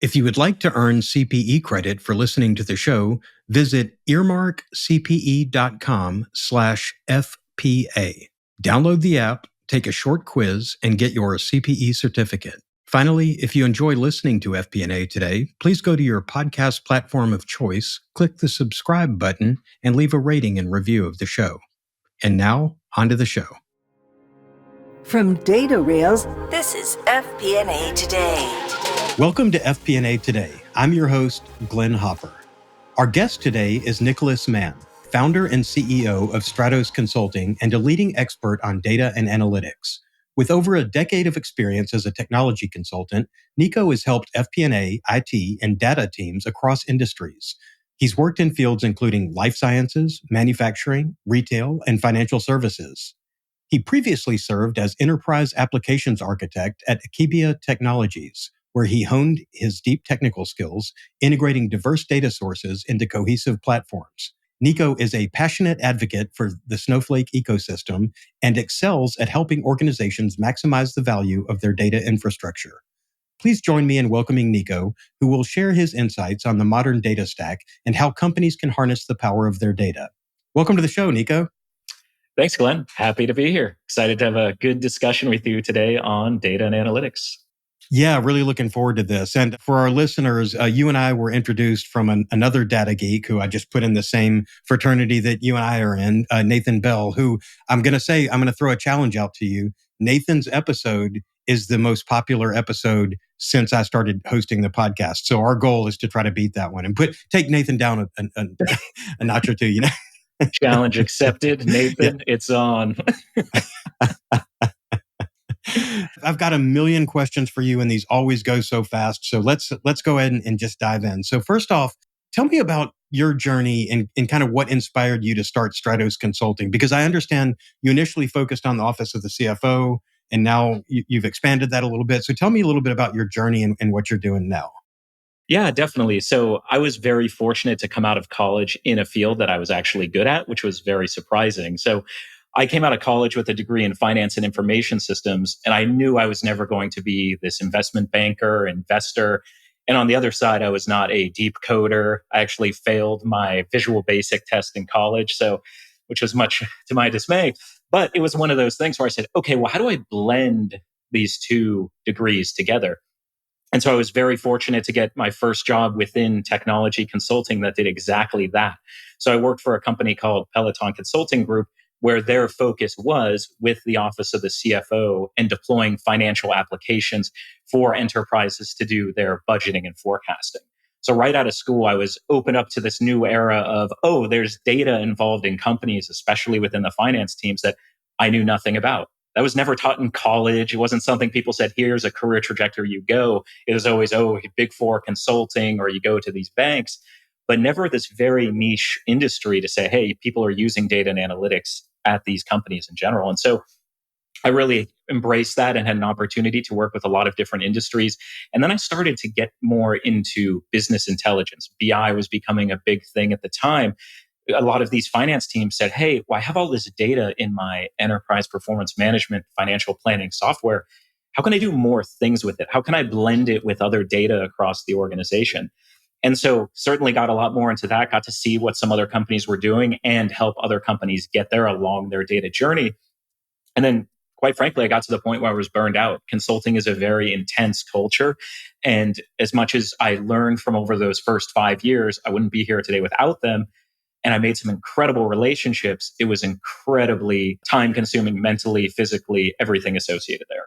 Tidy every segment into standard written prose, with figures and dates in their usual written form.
If you would like to earn CPE credit for listening to the show, visit earmarkcpe.com/FPA. Download the app, take a short quiz, and get your CPE certificate. Finally, if you enjoy listening to FP&A today, please go to your podcast platform of choice, click the subscribe button, and leave a rating and review of the show. And now, on to the show. From Data Rails, this is FP&A Today. Welcome to FP&A Today. I'm your host, Glenn Hopper. Our guest today is Nicholas Mann, founder and CEO of Stratos Consulting and a leading expert on data and analytics. With over a decade of experience as a technology consultant, Nico has helped FP&A, IT, and data teams across industries. He's worked in fields including life sciences, manufacturing, retail, and financial services. He previously served as enterprise applications architect at Akebia Technologies, where he honed his deep technical skills, integrating diverse data sources into cohesive platforms. Nico is a passionate advocate for the Snowflake ecosystem and excels at helping organizations maximize the value of their data infrastructure. Please join me in welcoming Nico, who will share his insights on the modern data stack and how companies can harness the power of their data. Welcome to the show, Nico. Thanks, Glenn. Happy to be here. Excited to have a good discussion with you today on data and analytics. Yeah, really looking forward to this. And for our listeners, you and I were introduced from another data geek who I just put in the same fraternity that you and I are in, Nathan Bell, who I'm going to throw a challenge out to you. Nathan's episode is the most popular episode since I started hosting the podcast. So our goal is to try to beat that one and take Nathan down a notch or two, you know? Challenge accepted. Nathan, yeah. It's on. I've got a million questions for you, and these always go so fast. So let's go ahead and just dive in. So first off, tell me about your journey and kind of what inspired you to start Stratos Consulting, because I understand you initially focused on the office of the CFO, and now you've expanded that a little bit. So tell me a little bit about your journey and what you're doing now. Yeah, definitely. So I was very fortunate to come out of college in a field that I was actually good at, which was very surprising. So I came out of college with a degree in finance and information systems, and I knew I was never going to be this investment banker, investor. And on the other side, I was not a deep coder. I actually failed my Visual Basic test in college, which was much to my dismay. But it was one of those things where I said, okay, well, how do I blend these two degrees together? And so I was very fortunate to get my first job within technology consulting that did exactly that. So I worked for a company called Peloton Consulting Group, where their focus was with the office of the CFO and deploying financial applications for enterprises to do their budgeting and forecasting. So right out of school, I was open up to this new era of, there's data involved in companies, especially within the finance teams, that I knew nothing about. That was never taught in college. It wasn't something people said, here's a career trajectory you go. It was always, Big Four consulting, or you go to these banks, but never this very niche industry to say, hey, people are using data and analytics at these companies in general. And so I really embraced that and had an opportunity to work with a lot of different industries. And then I started to get more into business intelligence. BI was becoming a big thing at the time. A lot of these finance teams said, hey, well, I have all this data in my enterprise performance management financial planning software. How can I do more things with it? How can I blend it with other data across the organization? And so certainly got a lot more into that, got to see what some other companies were doing and help other companies get there along their data journey. And then, quite frankly, I got to the point where I was burned out. Consulting is a very intense culture. And as much as I learned from over those first 5 years, I wouldn't be here today without them. And I made some incredible relationships. It was incredibly time-consuming mentally, physically, everything associated there.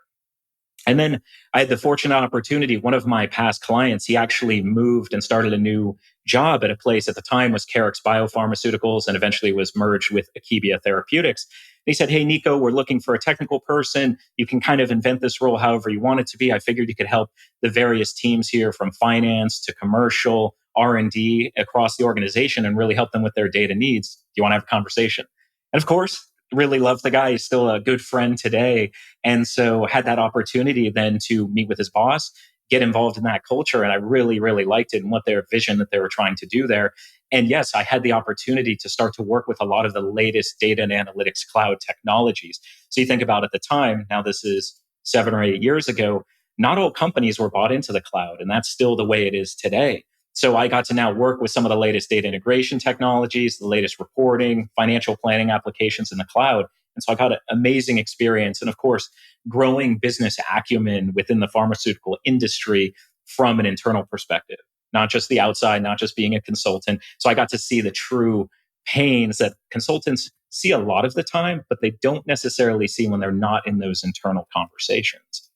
And then I had the fortunate opportunity, one of my past clients, he actually moved and started a new job at a place at the time was Carex Biopharmaceuticals and eventually was merged with Akebia Therapeutics. He said, hey, Nico, we're looking for a technical person. You can kind of invent this role however you want it to be. I figured you could help the various teams here from finance to commercial, R&D across the organization and really help them with their data needs. Do you want to have a conversation? And of course, really loved the guy. He's still a good friend today. And so had that opportunity then to meet with his boss, get involved in that culture. And I really, really liked it and what their vision that they were trying to do there. And yes, I had the opportunity to start to work with a lot of the latest data and analytics cloud technologies. So you think about at the time, now this is 7 or 8 years ago, not all companies were bought into the cloud, and that's still the way it is today. So I got to now work with some of the latest data integration technologies, the latest reporting, financial planning applications in the cloud. And so I got an amazing experience. And of course, growing business acumen within the pharmaceutical industry from an internal perspective, not just the outside, not just being a consultant. So I got to see the true pains that consultants see a lot of the time, but they don't necessarily see when they're not in those internal conversations.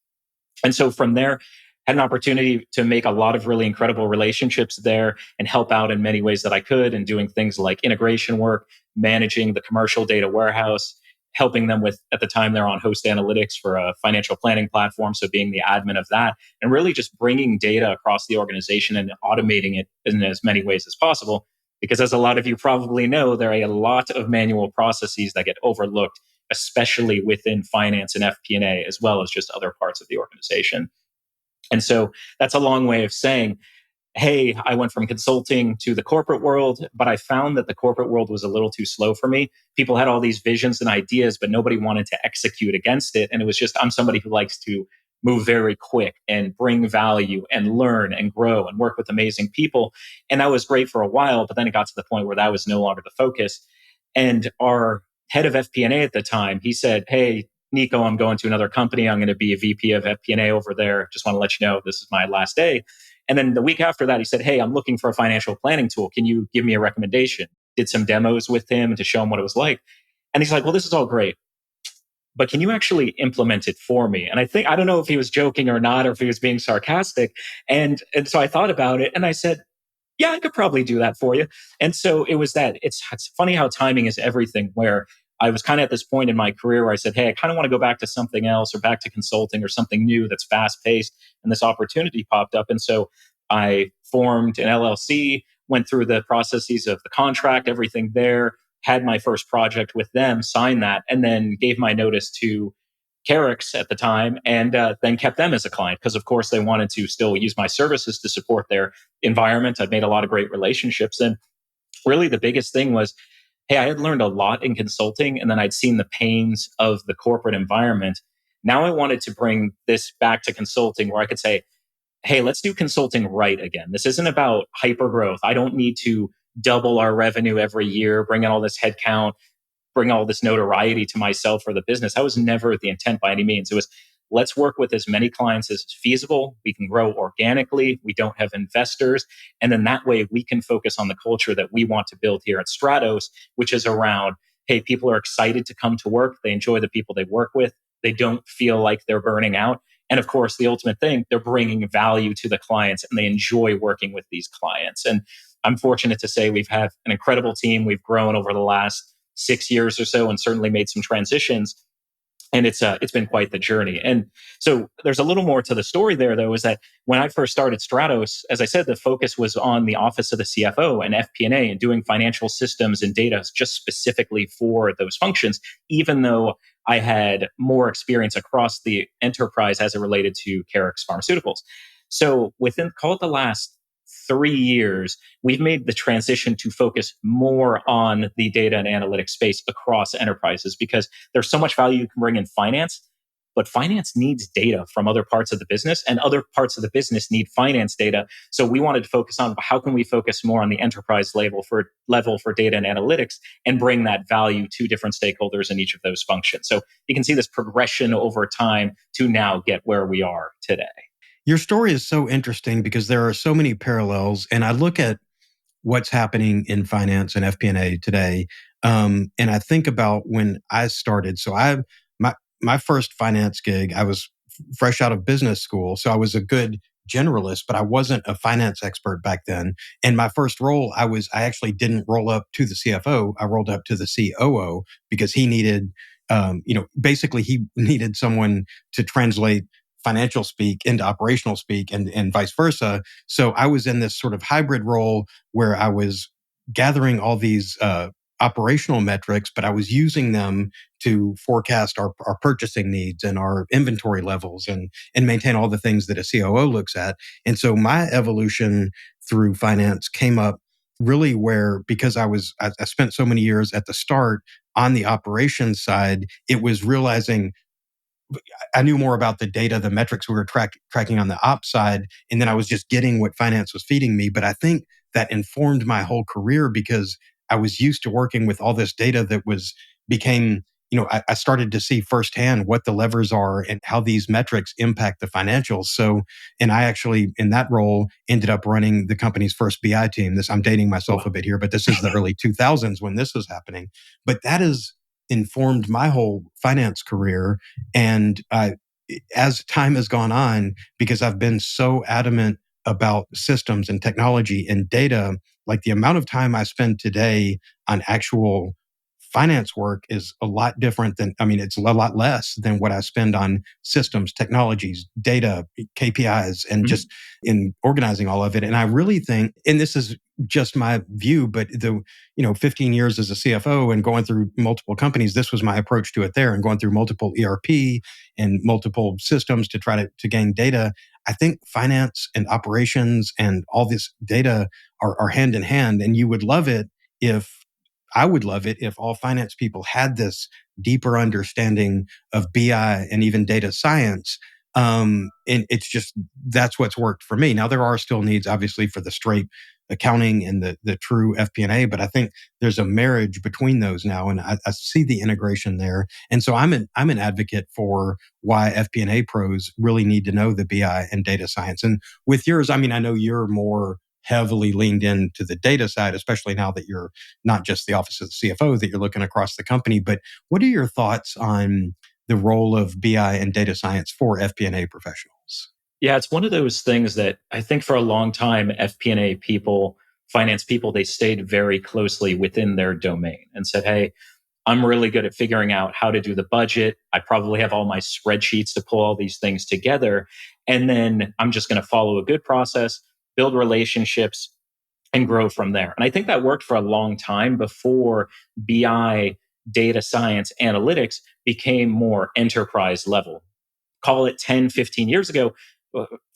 And so from there, had an opportunity to make a lot of really incredible relationships there and help out in many ways that I could, and doing things like integration work, managing the commercial data warehouse, helping them with, at the time, they're on Host Analytics for a financial planning platform. So being the admin of that, and really just bringing data across the organization and automating it in as many ways as possible. Because as a lot of you probably know, there are a lot of manual processes that get overlooked, especially within finance and FP&A, as well as just other parts of the organization. And so that's a long way of saying, hey, I went from consulting to the corporate world, but I found that the corporate world was a little too slow for me. People had all these visions and ideas, but nobody wanted to execute against it. And it was just, I'm somebody who likes to move very quick and bring value and learn and grow and work with amazing people. And that was great for a while, but then it got to the point where that was no longer the focus. And our head of FP&A at the time, he said, hey, Nico, I'm going to another company. I'm going to be a VP of FP&A over there. Just want to let you know this is my last day. And then the week after that, he said, hey, I'm looking for a financial planning tool. Can you give me a recommendation? Did some demos with him to show him what it was like. And he's like, well, this is all great, but can you actually implement it for me? And I don't know if he was joking or not, or if he was being sarcastic. And so I thought about it and I said, yeah, I could probably do that for you. And so it was that. It's funny how timing is everything, where I was kind of at this point in my career where I said, hey, I kind of want to go back to something else, or back to consulting, or something new that's fast paced. And this opportunity popped up. And so I formed an LLC, went through the processes of the contract, everything there, had my first project with them, signed that, and then gave my notice to Carix at the time, and then kept them as a client, because of course they wanted to still use my services to support their environment. I've made a lot of great relationships. And really the biggest thing was, hey, I had learned a lot in consulting, and then I'd seen the pains of the corporate environment. Now I wanted to bring this back to consulting, where I could say, hey, let's do consulting right again. This isn't about hyper growth. I don't need to double our revenue every year, bring in all this headcount, bring all this notoriety to myself or the business. That was never the intent by any means. It was, let's work with as many clients as is feasible. We can grow organically. We don't have investors. And then that way we can focus on the culture that we want to build here at Stratos, which is around, hey, people are excited to come to work. They enjoy the people they work with. They don't feel like they're burning out. And of course, the ultimate thing, they're bringing value to the clients and they enjoy working with these clients. And I'm fortunate to say we've had an incredible team. We've grown over the last 6 years or so, and certainly made some transitions. And it's been quite the journey. And so there's a little more to the story there, though, is that when I first started Stratos, as I said, the focus was on the office of the CFO and FP&A and doing financial systems and data just specifically for those functions, even though I had more experience across the enterprise as it related to Carix Pharmaceuticals. So within, call it the last 3 years, we've made the transition to focus more on the data and analytics space across enterprises, because there's so much value you can bring in finance, but finance needs data from other parts of the business, and other parts of the business need finance data. So we wanted to focus on how can we focus more on the enterprise level for data and analytics, and bring that value to different stakeholders in each of those functions. So you can see this progression over time to now get where we are today. Your story is so interesting because there are so many parallels. And I look at what's happening in finance and FP&A today. And I think about when I started. So my first finance gig, I was fresh out of business school. So I was a good generalist, but I wasn't a finance expert back then. And my first role, I actually didn't roll up to the CFO. I rolled up to the COO because he needed, basically he needed someone to translate financial speak into operational speak, and vice versa. So I was in this sort of hybrid role where I was gathering all these operational metrics, but I was using them to forecast our purchasing needs and our inventory levels, and maintain all the things that a COO looks at. And so my evolution through finance came up really where, because I spent so many years at the start on the operations side, it was realizing I knew more about the data, the metrics we were tracking on the ops side, and then I was just getting what finance was feeding me. But I think that informed my whole career because I was used to working with all this data that became, I started to see firsthand what the levers are and how these metrics impact the financials. So, and I actually, in that role, ended up running the company's first BI team. I'm dating myself a bit here, but this is the early 2000s when this was happening. But that has informed my whole finance career. And as time has gone on, because I've been so adamant about systems and technology and data, like the amount of time I spend today on actual finance work is a lot different it's a lot less than what I spend on systems, technologies, data, KPIs, and just in organizing all of it. And I really think, and this is just my view, but 15 years as a CFO and going through multiple companies, this was my approach to it there, and going through multiple ERP and multiple systems to try to gain data. I think finance and operations and all this data are hand in hand. And I would love it if all finance people had this deeper understanding of BI and even data science. And that's what's worked for me. Now, there are still needs, obviously, for the straight accounting and the true FP&A, but I think there's a marriage between those now, and I see the integration there. And so I'm an advocate for why FP&A pros really need to know the BI and data science. And with yours, I know you're more heavily leaned into the data side, especially now that you're not just the office of the CFO, that you're looking across the company. But what are your thoughts on the role of BI and data science for FP&A professionals? Yeah, it's one of those things that I think for a long time, FP&A people, finance people, they stayed very closely within their domain and said, hey, I'm really good at figuring out how to do the budget. I probably have all my spreadsheets to pull all these things together. And then I'm just going to follow a good process, build relationships, and grow from there. And I think that worked for a long time before BI, data science, analytics became more enterprise level. Call it 10, 15 years ago,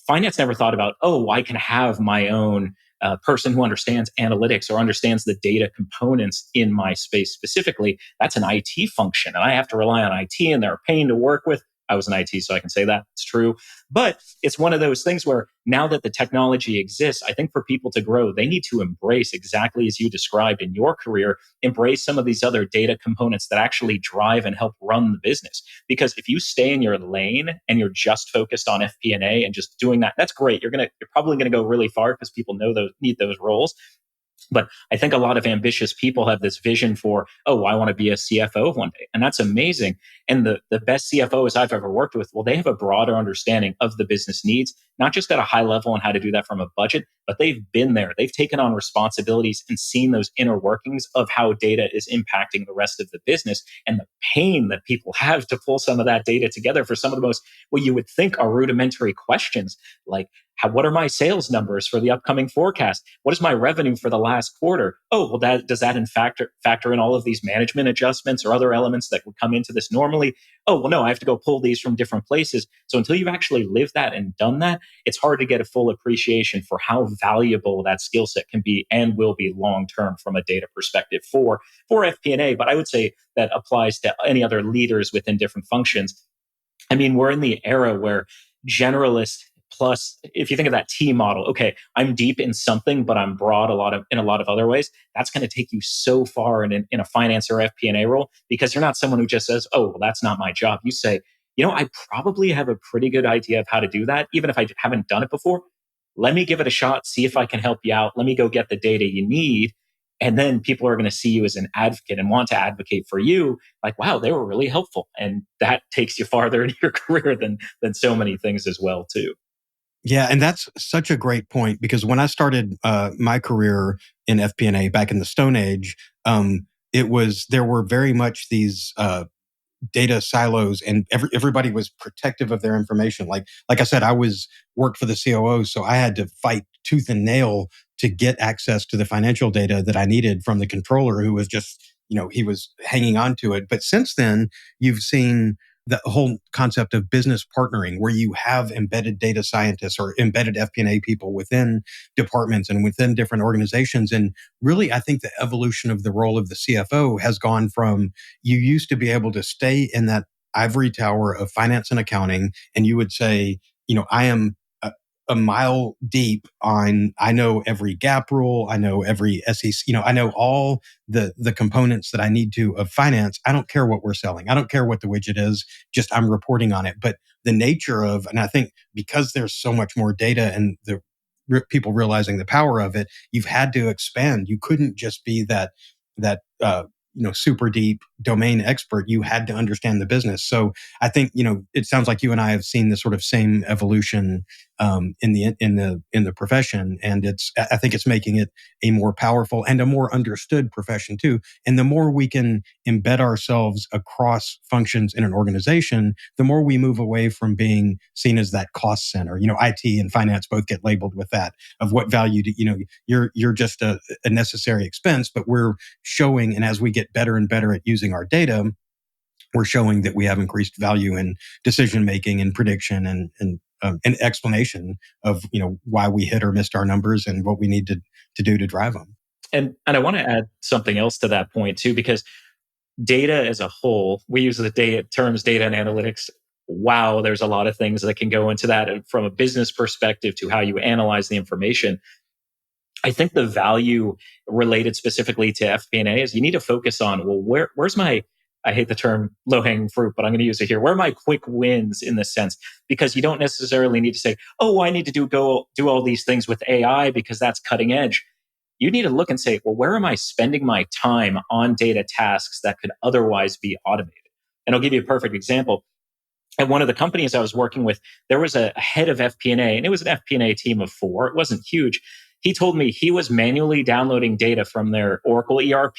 finance never thought about, oh, I can have my own person who understands analytics or understands the data components in my space specifically. That's an IT function, and I have to rely on IT, and they're a pain to work with. I was in IT, so I can say that it's true. But it's one of those things where now that the technology exists, I think for people to grow, they need to embrace, exactly as you described in your career, embrace some of these other data components that actually drive and help run the business. Because if you stay in your lane and you're just focused on FP&A and just doing that, that's great. You're probably gonna go really far because people need those roles. But I think a lot of ambitious people have this vision for, oh, I want to be a CFO one day. And that's amazing. And the best CFOs I've ever worked with, well, they have a broader understanding of the business needs, not just at a high level on how to do that from a budget, but they've been there. They've taken on responsibilities and seen those inner workings of how data is impacting the rest of the business and the pain that people have to pull some of that data together for some of the most, what you would think are rudimentary questions, like, what are my sales numbers for the upcoming forecast? What is my revenue for the last quarter? Oh, well, does that in factor in all of these management adjustments or other elements that would come into this normally? Oh, well, no, I have to go pull these from different places. So until you've actually lived that and done that, it's hard to get a full appreciation for how valuable that skill set can be and will be long term from a data perspective for FP&A. But I would say that applies to any other leaders within different functions. We're in the era where generalists, plus, if you think of that T model, okay, I'm deep in something, but I'm broad in a lot of other ways. That's going to take you so far in a finance or FP&A role, because you're not someone who just says, oh, well, that's not my job. You say, I probably have a pretty good idea of how to do that, even if I haven't done it before. Let me give it a shot, see if I can help you out. Let me go get the data you need. And then people are going to see you as an advocate and want to advocate for you. Like, wow, they were really helpful. And that takes you farther in your career than so many things as well, too. Yeah, and that's such a great point, because when I started my career in FP&A back in the Stone Age, there were very much these data silos, and everybody was protective of their information. Like I said, worked for the COO, so I had to fight tooth and nail to get access to the financial data that I needed from the controller, who was just, he was hanging on to it. But since then, you've seen the whole concept of business partnering, where you have embedded data scientists or embedded FP&A people within departments and within different organizations. And really, I think the evolution of the role of the CFO has gone from, you used to be able to stay in that ivory tower of finance and accounting, and you would say, I am a mile deep on, I know every gap rule, I know every SEC, I know all the components that I need to of finance. I don't care what we're selling. I don't care what the widget is, just I'm reporting on it. But the nature of, and I think because there's so much more data and the people realizing the power of it, you've had to expand. You couldn't just be that super deep domain expert. You had to understand the business. So I think it sounds like you and I have seen the sort of same evolution in the profession, and I think it's making it a more powerful and a more understood profession too. And the more we can embed ourselves across functions in an organization, the more we move away from being seen as that cost center. IT and finance both get labeled with that of what value do you're just a necessary expense, but we're showing, and as we get better and better at using our data, we're showing that we have increased value in decision making and prediction and explanation of why we hit or missed our numbers and what we need to do to drive them. And I want to add something else to that point too, because data as a whole, we use the terms data and analytics. Wow, there's a lot of things that can go into that, and from a business perspective to how you analyze the information. I think the value related specifically to FP&A is you need to focus on, well, where's my, I hate the term low-hanging fruit, but I'm going to use it here. Where are my quick wins in this sense? Because you don't necessarily need to say, oh, I need to do all these things with AI because that's cutting edge. You need to look and say, well, where am I spending my time on data tasks that could otherwise be automated? And I'll give you a perfect example. At one of the companies I was working with, there was a head of FP&A, and it was an FP&A team of 4. It wasn't huge. He told me he was manually downloading data from their Oracle ERP.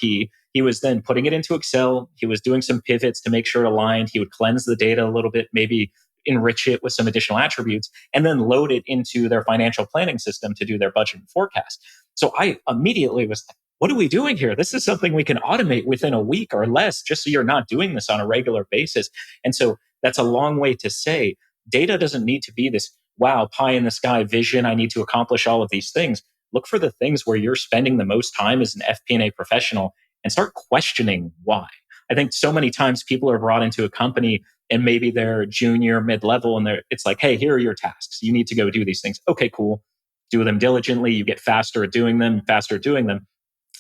He was then putting it into Excel. He was doing some pivots to make sure it aligned. He would cleanse the data a little bit, maybe enrich it with some additional attributes, and then load it into their financial planning system to do their budget and forecast. So I immediately was like, what are we doing here? This is something we can automate within a week or less, just so you're not doing this on a regular basis. And so that's a long way to say data doesn't need to be this, wow, pie in the sky vision. I need to accomplish all of these things. Look for the things where you're spending the most time as an FP&A professional and start questioning why. I think so many times people are brought into a company and maybe they're junior, mid-level, and it's like, hey, here are your tasks. You need to go do these things. Okay, cool. Do them diligently. You get faster at doing them.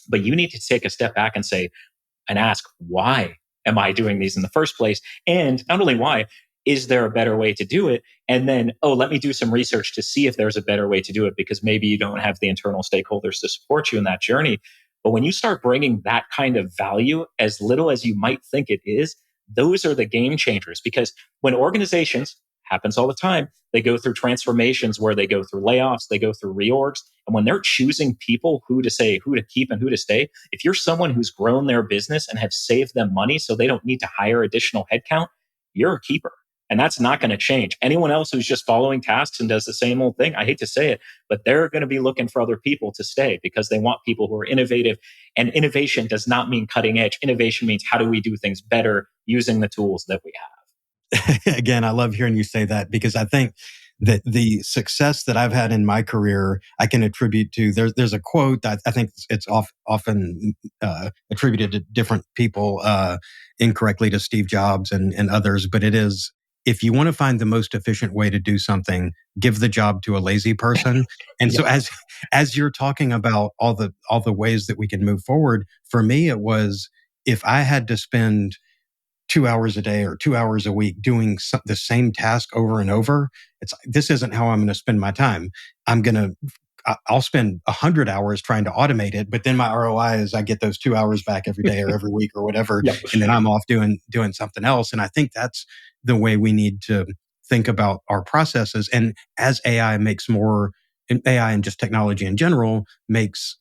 But you need to take a step back and say, and ask, why am I doing these in the first place? And not only why, is there a better way to do it? And then, let me do some research to see if there's a better way to do it, because maybe you don't have the internal stakeholders to support you in that journey. But when you start bringing that kind of value, as little as you might think it is, those are the game changers. Because when organizations, happens all the time, they go through transformations where they go through layoffs, they go through reorgs. And when they're choosing people, who to keep and who to stay, if you're someone who's grown their business and have saved them money so they don't need to hire additional headcount, you're a keeper. And that's not going to change. Anyone else who's just following tasks and does the same old thing, I hate to say it, but they're going to be looking for other people to stay because they want people who are innovative. And innovation does not mean cutting edge. Innovation means, how do we do things better using the tools that we have? Again, I love hearing you say that, because I think that the success that I've had in my career, I can attribute to, there's a quote that I think it's often attributed to different people, incorrectly, to Steve Jobs and others, but it is, if you want to find the most efficient way to do something, give the job to a lazy person. And so as you're talking about all the ways that we can move forward, for me, it was, if I had to spend 2 hours a day or 2 hours a week doing the same task over and over, this isn't how I'm going to spend my time. I'll spend 100 hours trying to automate it, but then my ROI is I get those 2 hours back every day or every week or whatever, and then I'm off doing something else. And I think that's the way we need to think about our processes. And as AI makes more, and AI and just technology in general makes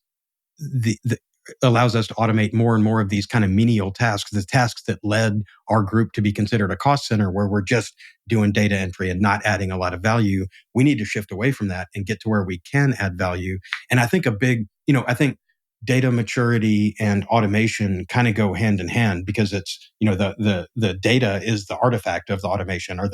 allows us to automate more and more of these kind of menial tasks, the tasks that led our group to be considered a cost center, where we're just doing data entry and not adding a lot of value. We need to shift away from that and get to where we can add value. And I think I think data maturity and automation kind of go hand in hand, because it's, the data is the artifact of the automation, or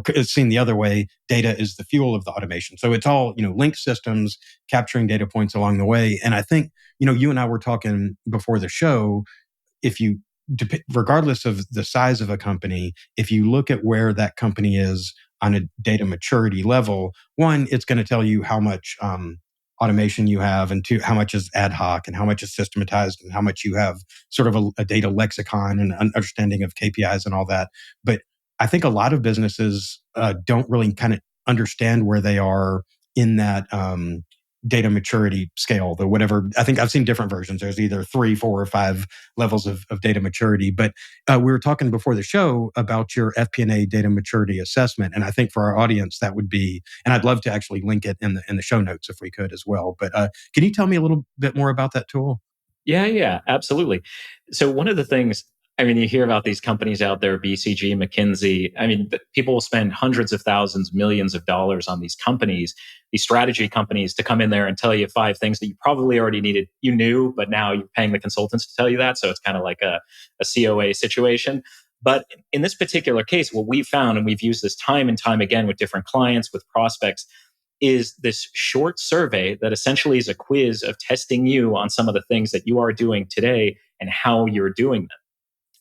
it's seen the other way, data is the fuel of the automation. So it's all, linked systems, capturing data points along the way. And I think, you and I were talking before the show, if you regardless of the size of a company, if you look at where that company is on a data maturity level, one, it's going to tell you how much automation you have, and two, how much is ad hoc and how much is systematized and how much you have sort of a data lexicon and understanding of KPIs and all that. But I think a lot of businesses don't really kind of understand where they are in that data maturity scale, the whatever. I think I've seen different versions. There's either 3, 4, or 5 levels of data maturity. But we were talking before the show about your FP&A data maturity assessment. And I think for our audience, that would be, and I'd love to actually link it in the show notes if we could as well. But can you tell me a little bit more about that tool? Yeah, absolutely. So one of the things, I mean, you hear about these companies out there, BCG, McKinsey. I mean, people will spend hundreds of thousands, millions of dollars on these companies, these strategy companies, to come in there and tell you 5 things that you probably already needed. You knew, but now you're paying the consultants to tell you that. So it's kind of like a COA situation. But in this particular case, what we found, and we've used this time and time again with different clients, with prospects, is this short survey that essentially is a quiz of testing you on some of the things that you are doing today and how you're doing them.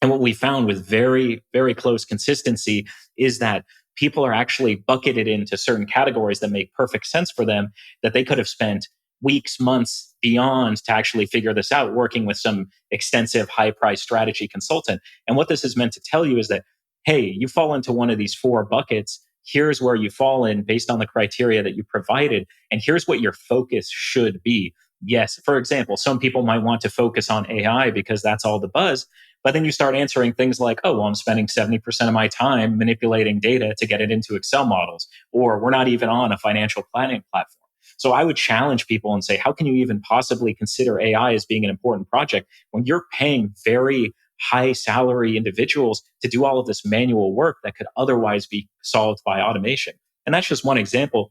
And what we found with very, very close consistency is that people are actually bucketed into certain categories that make perfect sense for them, that they could have spent weeks, months beyond to actually figure this out, working with some extensive high price strategy consultant. And what this is meant to tell you is that, hey, you fall into one of these 4 buckets. Here's where you fall in based on the criteria that you provided. And here's what your focus should be. Yes, for example, some people might want to focus on AI because that's all the buzz. But then you start answering things like, oh, well, I'm spending 70% of my time manipulating data to get it into Excel models, or we're not even on a financial planning platform. So I would challenge people and say, how can you even possibly consider AI as being an important project when you're paying very high salary individuals to do all of this manual work that could otherwise be solved by automation? And that's just one example.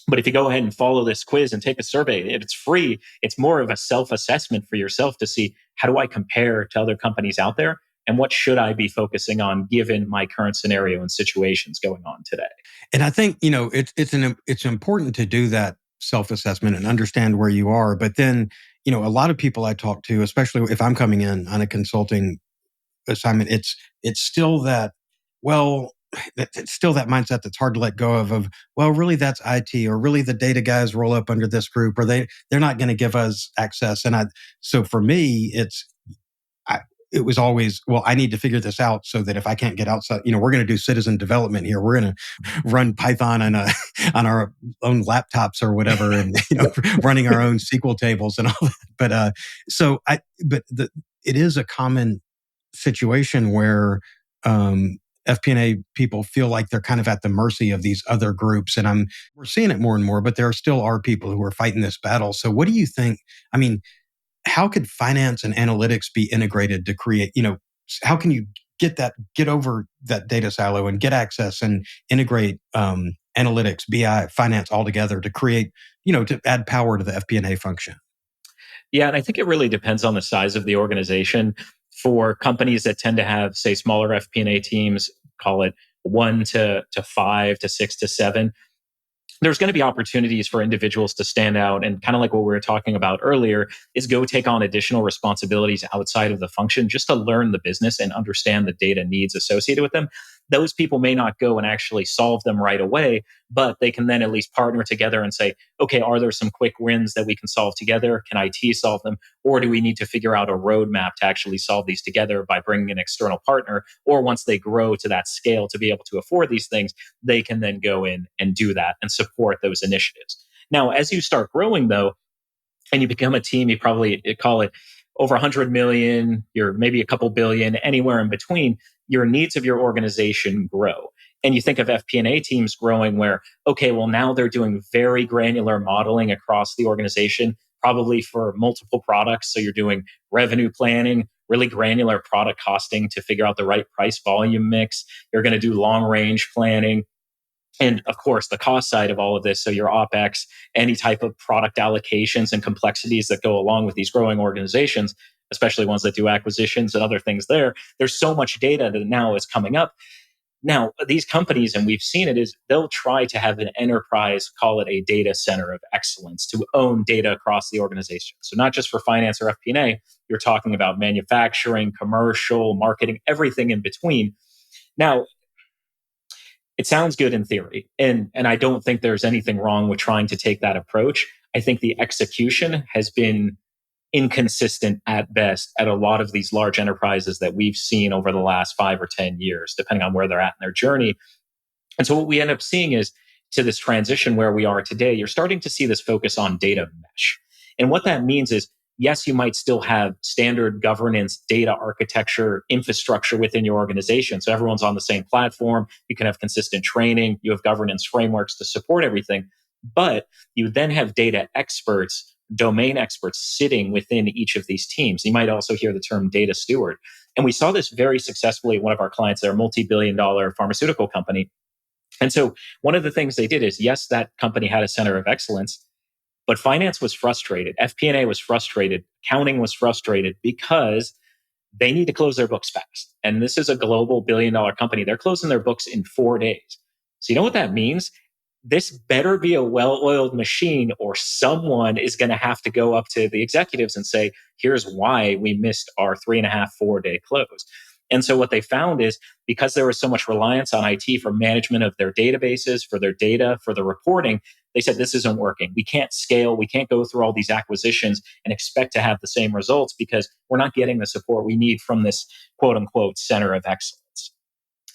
But if you go ahead and follow this quiz and take a survey, if it's free, it's more of a self-assessment for yourself to see, how do I compare to other companies out there? And what should I be focusing on given my current scenario and situations going on today? And I think, it's important to do that self-assessment and understand where you are. But then, a lot of people I talk to, especially if I'm coming in on a consulting assignment, it's still that, well, it's still that mindset that's hard to let go of, well, really that's IT, or really the data guys roll up under this group, or they're not going to give us access. So for me, it was always, well, I need to figure this out so that if I can't get outside, we're going to do citizen development here. We're going to run Python on our own laptops or whatever, and running our own SQL tables and all that. It is a common situation where FP&A people feel like they're kind of at the mercy of these other groups, and we're seeing it more and more. But there still are people who are fighting this battle. So, what do you think? I mean, how could finance and analytics be integrated to create? How can you get over that data silo and get access and integrate analytics, BI, finance all together to create, to add power to the FP&A function? Yeah, and I think it really depends on the size of the organization. For companies that tend to have, say, smaller FP&A teams, call it 1 to 5 to 6 to 7, there's going to be opportunities for individuals to stand out, and kind of like what we were talking about earlier, is go take on additional responsibilities outside of the function just to learn the business and understand the data needs associated with them. Those people may not go and actually solve them right away, but they can then at least partner together and say, okay, are there some quick wins that we can solve together? Can IT solve them? Or do we need to figure out a roadmap to actually solve these together by bringing an external partner? Or once they grow to that scale to be able to afford these things, they can then go in and do that and support those initiatives. Now, as you start growing though, and you become a team, you probably call it over 100 million, you're maybe a couple billion, anywhere in between, your needs of your organization grow. And you think of FP&A teams growing where, okay, well, now they're doing very granular modeling across the organization, probably for multiple products. So you're doing revenue planning, really granular product costing to figure out the right price volume mix. You're going to do long range planning. And of course, the cost side of all of this, so your OpEx, any type of product allocations and complexities that go along with these growing organizations, especially ones that do acquisitions and other things there's so much data that now is coming up. Now, these companies, and we've seen it, is they'll try to have an enterprise, call it a data center of excellence, to own data across the organization. So not just for finance or FP&A, you're talking about manufacturing, commercial, marketing, everything in between. Now, it sounds good in theory, and I don't think there's anything wrong with trying to take that approach. I think the execution has been inconsistent at best at a lot of these large enterprises that we've seen over the last 5 or 10 years, depending on where they're at in their journey. And so what we end up seeing is, to this transition where we are today, you're starting to see this focus on data mesh. And what that means is, yes, you might still have standard governance, data architecture, infrastructure within your organization. So everyone's on the same platform. You can have consistent training. You have governance frameworks to support everything. But you then have data experts, domain experts sitting within each of these teams. You might also hear the term data steward. And we saw this very successfully at one of our clients. They're a multi-billion-dollar pharmaceutical company. And so one of the things they did is, yes, that company had a center of excellence, but finance was frustrated. FP&A was frustrated. Accounting was frustrated because they need to close their books fast. And this is a global billion-dollar company. They're closing their books in 4 days. So you know what that means? This better be a well-oiled machine, or someone is going to have to go up to the executives and say, here's why we missed our 3.5, 4-day close. And so what they found is, because there was so much reliance on IT for management of their databases, for their data, for the reporting, they said, this isn't working. We can't scale. We can't go through all these acquisitions and expect to have the same results because we're not getting the support we need from this quote unquote center of excellence.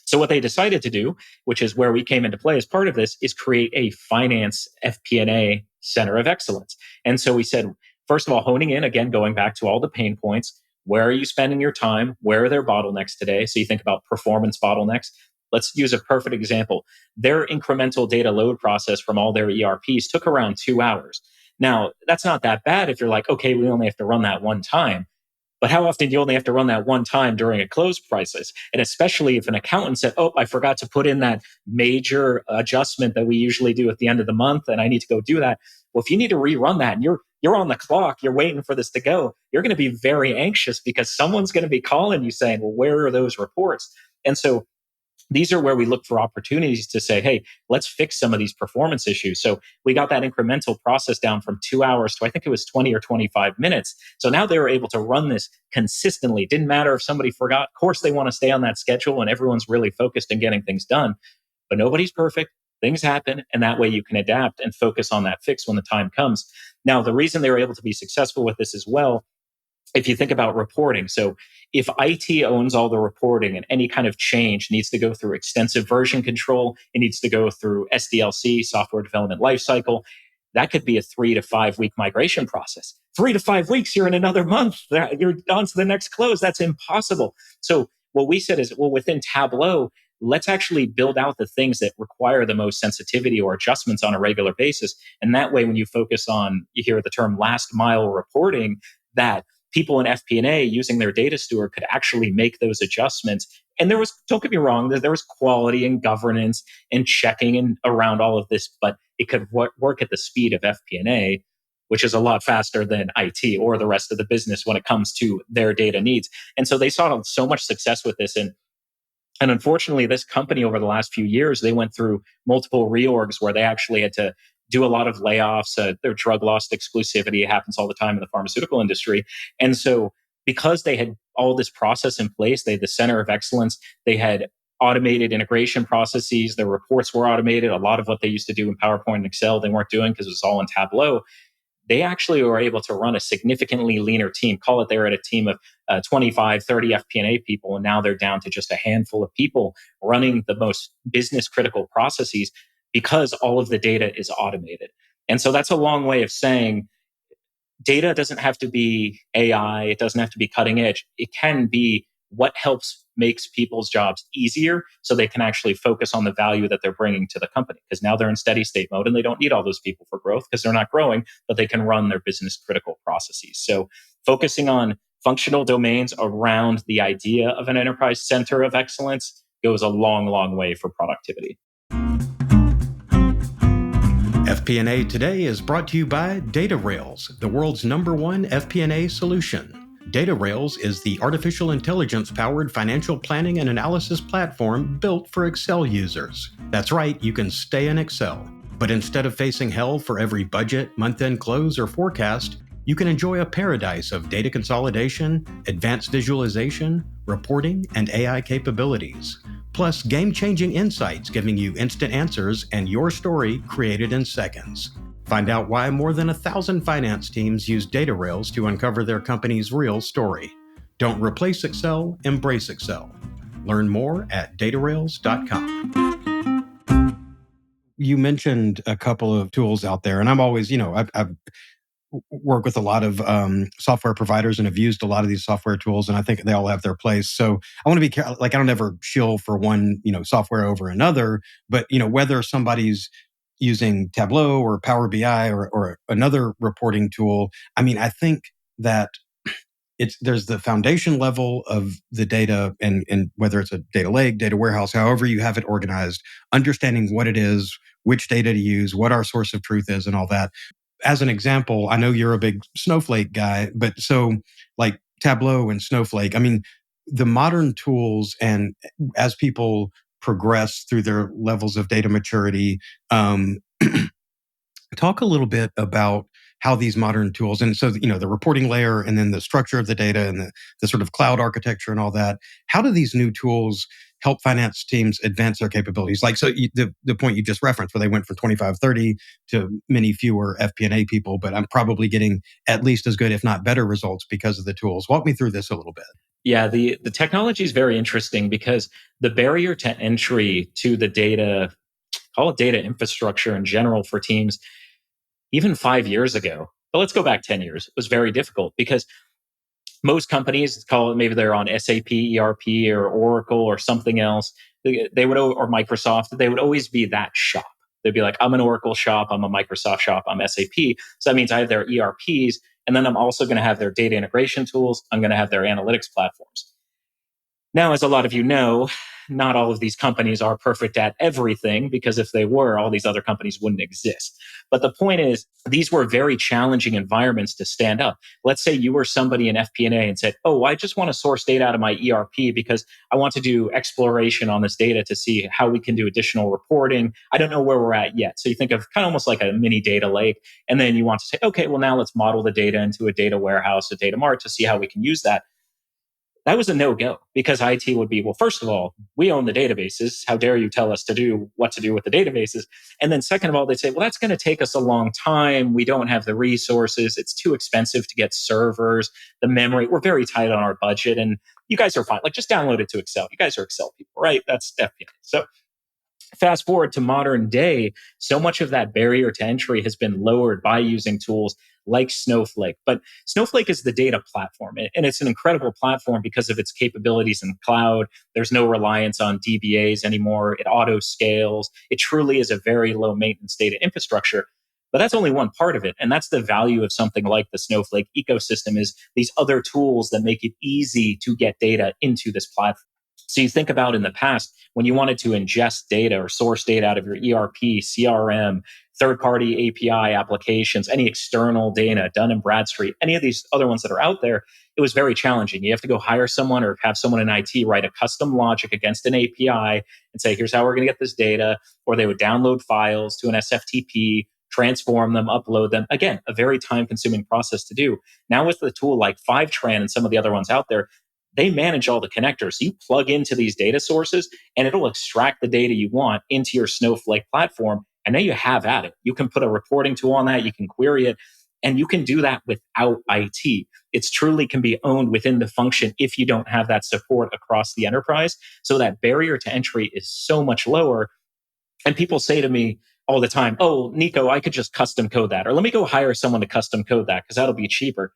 So what they decided to do, which is where we came into play as part of this, is create a finance FP&A center of excellence. And so we said, first of all, honing in, again, going back to all the pain points. Where are you spending your time? Where are their bottlenecks today? So you think about performance bottlenecks. Let's use a perfect example. Their incremental data load process from all their ERPs took around 2 hours. Now, that's not that bad if you're like, okay, we only have to run that one time. But how often do you only have to run that one time during a close crisis? And especially if an accountant said, oh, I forgot to put in that major adjustment that we usually do at the end of the month, and I need to go do that. Well, if you need to rerun that and you're on the clock, you're waiting for this to go, you're going to be very anxious because someone's going to be calling you saying, well, where are those reports? And so these are where we look for opportunities to say, hey, let's fix some of these performance issues. So we got that incremental process down from 2 hours to, I think it was 20 or 25 minutes. So now they were able to run this consistently. Didn't matter if somebody forgot. Of course, they want to stay on that schedule and everyone's really focused on getting things done, but nobody's perfect. Things happen. And that way you can adapt and focus on that fix when the time comes. Now, the reason they were able to be successful with this as well, if you think about reporting, so if IT owns all the reporting and any kind of change needs to go through extensive version control, it needs to go through SDLC, software development lifecycle, that could be a 3 to 5 week migration process. 3 to 5 weeks, you're in another month, you're on to the next close. That's impossible. So what we said is, well, within Tableau, let's actually build out the things that require the most sensitivity or adjustments on a regular basis. And that way, when you focus on, you hear the term last mile reporting, that people in FP&A using their data steward could actually make those adjustments. And there was, don't get me wrong, there was quality and governance and checking and around all of this, but it could work at the speed of FP&A, which is a lot faster than IT or the rest of the business when it comes to their data needs. And so they saw so much success with this. And unfortunately, this company over the last few years, they went through multiple reorgs where they actually had to do a lot of layoffs. Their drug lost exclusivity. It happens all the time in the pharmaceutical industry. And so because they had all this process in place, they had the center of excellence, they had automated integration processes, their reports were automated. A lot of what they used to do in PowerPoint and Excel, they weren't doing because it was all in Tableau. They actually were able to run a significantly leaner team. Call it they're at a team of 25, 30 FP&A people, and now they're down to just a handful of people running the most business critical processes because all of the data is automated. And so that's a long way of saying data doesn't have to be AI. It doesn't have to be cutting edge. It can be what makes people's jobs easier so they can actually focus on the value that they're bringing to the company. Because now they're in steady state mode and they don't need all those people for growth because they're not growing, but they can run their business critical processes. So focusing on functional domains around the idea of an enterprise center of excellence goes a long, long way for productivity. FP&A Today is brought to you by Data Rails, the world's #1 FP&A solution. DataRails is the artificial intelligence-powered financial planning and analysis platform built for Excel users. That's right, you can stay in Excel. But instead of facing hell for every budget, month-end close, or forecast, you can enjoy a paradise of data consolidation, advanced visualization, reporting, and AI capabilities. Plus, game-changing insights giving you instant answers and your story created in seconds. Find out why more than 1,000 finance teams use DataRails to uncover their company's real story. Don't replace Excel, embrace Excel. Learn more at datarails.com. You mentioned a couple of tools out there, and I'm always, I've worked with a lot of software providers and have used a lot of these software tools, and I think they all have their place. So I want to be careful. Like, I don't ever shill for one, software over another, but, whether somebody's using Tableau or Power BI or another reporting tool, I think that there's the foundation level of the data, and whether it's a data lake, data warehouse, however you have it organized, understanding what it is, which data to use, what our source of truth is, and all that. As an example, I know you're a big Snowflake guy, but so like Tableau and Snowflake, the modern tools, and as people progress through their levels of data maturity, talk a little bit about how these modern tools, and so, the reporting layer, and then the structure of the data, and the sort of cloud architecture and all that, how do these new tools help finance teams advance their capabilities? Like, so the point you just referenced, where they went from 25, 30 to many fewer FP&A people, but I'm probably getting at least as good, if not better, results because of the tools. Walk me through this a little bit. Yeah, the technology is very interesting because the barrier to entry to the data, call it data infrastructure in general for teams, even 5 years ago, but let's go back 10 years, it was very difficult because most companies, call it, maybe they're on SAP, ERP, or Oracle, or something else. They would, or Microsoft. They would always be that shop. They'd be like, I'm an Oracle shop, I'm a Microsoft shop, I'm SAP. So that means I have their ERPs, and then I'm also going to have their data integration tools. I'm going to have their analytics platforms. Now, as a lot of you know, not all of these companies are perfect at everything, because if they were, all these other companies wouldn't exist. But the point is, these were very challenging environments to stand up. Let's say you were somebody in FP&A and said, oh, I just want to source data out of my ERP because I want to do exploration on this data to see how we can do additional reporting. I don't know where we're at yet. So you think of kind of almost like a mini data lake. And then you want to say, okay, well, now let's model the data into a data warehouse, a data mart, to see how we can use that. That was a no-go, because IT would be, well, first of all, we own the databases. How dare you tell us to do what to do with the databases? And then second of all, they'd say, well, that's going to take us a long time. We don't have the resources. It's too expensive to get servers, the memory. We're very tight on our budget, and you guys are fine. Like, just download it to Excel. You guys are Excel people, right? That's FP&A. So fast forward to modern day, so much of that barrier to entry has been lowered by using tools like Snowflake. But Snowflake is the data platform, and it's an incredible platform because of its capabilities in cloud. There's no reliance on DBAs anymore. It auto scales. It truly is a very low maintenance data infrastructure. But that's only one part of it. And that's the value of something like the Snowflake ecosystem, is these other tools that make it easy to get data into this platform. So you think about in the past, when you wanted to ingest data or source data out of your ERP, CRM, third-party API applications, any external data, Dun & Bradstreet, any of these other ones that are out there, it was very challenging. You have to go hire someone or have someone in IT write a custom logic against an API and say, here's how we're going to get this data. Or they would download files to an SFTP, transform them, upload them. Again, a very time-consuming process to do. Now with the tool like Fivetran and some of the other ones out there, they manage all the connectors. So you plug into these data sources and it'll extract the data you want into your Snowflake platform. And now you have at it. You can put a reporting tool on that. You can query it. And you can do that without IT. It truly can be owned within the function if you don't have that support across the enterprise. So that barrier to entry is so much lower. And people say to me all the time, oh, Nico, I could just custom code that. Or let me go hire someone to custom code that because that'll be cheaper.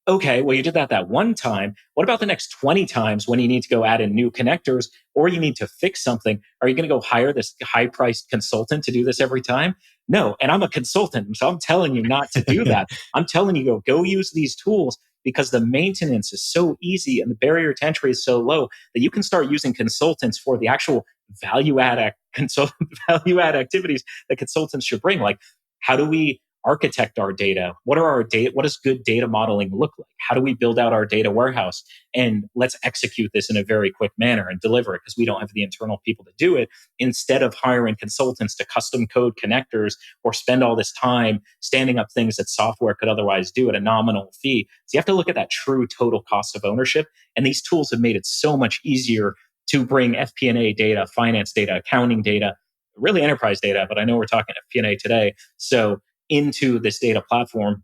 Okay, well, you did that one time. What about the next 20 times when you need to go add in new connectors or you need to fix something? Are you going to go hire this high-priced consultant to do this every time? No, and I'm a consultant, so I'm telling you not to do that. I'm telling you, go use these tools, because the maintenance is so easy and the barrier to entry is so low that you can start using consultants for the actual value add activities that consultants should bring. Like, how do we architect our data? What are our data? What does good data modeling look like? How do we build out our data warehouse? And let's execute this in a very quick manner and deliver it, because we don't have the internal people to do it, instead of hiring consultants to custom code connectors or spend all this time standing up things that software could otherwise do at a nominal fee. So you have to look at that true total cost of ownership. And these tools have made it so much easier to bring FP&A data, finance data, accounting data, really enterprise data, but I know we're talking FP&A today. So into this data platform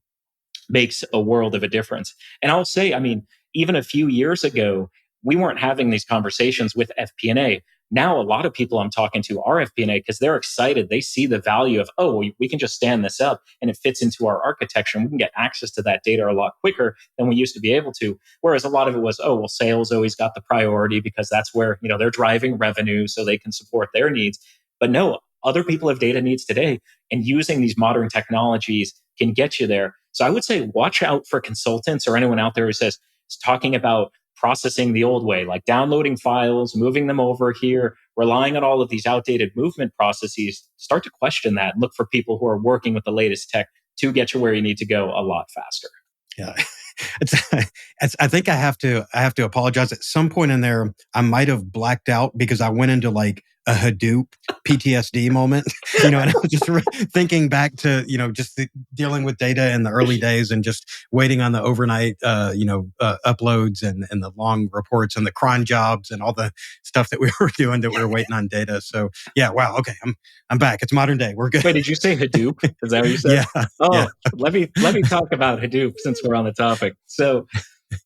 makes a world of a difference. And I'll say, I mean, even a few years ago, we weren't having these conversations with FP&A. Now, a lot of people I'm talking to are FP&A because they're excited. They see the value of, oh, we can just stand this up and it fits into our architecture and we can get access to that data a lot quicker than we used to be able to. Whereas a lot of it was, oh, well, sales always got the priority because that's where, they're driving revenue so they can support their needs. But no, other people have data needs today, and using these modern technologies can get you there. So I would say watch out for consultants or anyone out there who is talking about processing the old way, like downloading files, moving them over here, relying on all of these outdated movement processes. Start to question that and look for people who are working with the latest tech to get you where you need to go a lot faster. Yeah. I think I have to apologize. At some point in there, I might have blacked out because I went into like a Hadoop PTSD moment, and I was just thinking back to, just dealing with data in the early days and just waiting on the overnight, uploads and the long reports and the cron jobs and all the stuff that we were doing that we were waiting on data. So yeah, wow. Okay. I'm back. It's modern day. We're good. Wait, did you say Hadoop? Is that what you said? Yeah. Oh, yeah. let me talk about Hadoop since we're on the topic. So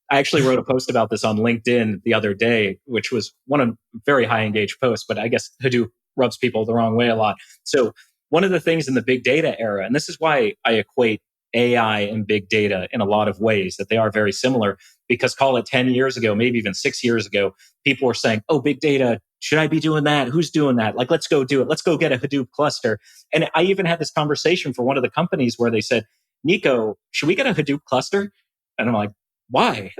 I actually wrote a post about this on LinkedIn the other day, which was one of very high engaged posts, but I guess Hadoop rubs people the wrong way a lot. So one of the things in the big data era, and this is why I equate AI and big data in a lot of ways, that they are very similar, because call it 10 years ago, maybe even 6 years ago, people were saying, oh, big data, should I be doing that? Who's doing that? Like, let's go do it. Let's go get a Hadoop cluster. And I even had this conversation for one of the companies where they said, Nico, should we get a Hadoop cluster? And I'm like, why?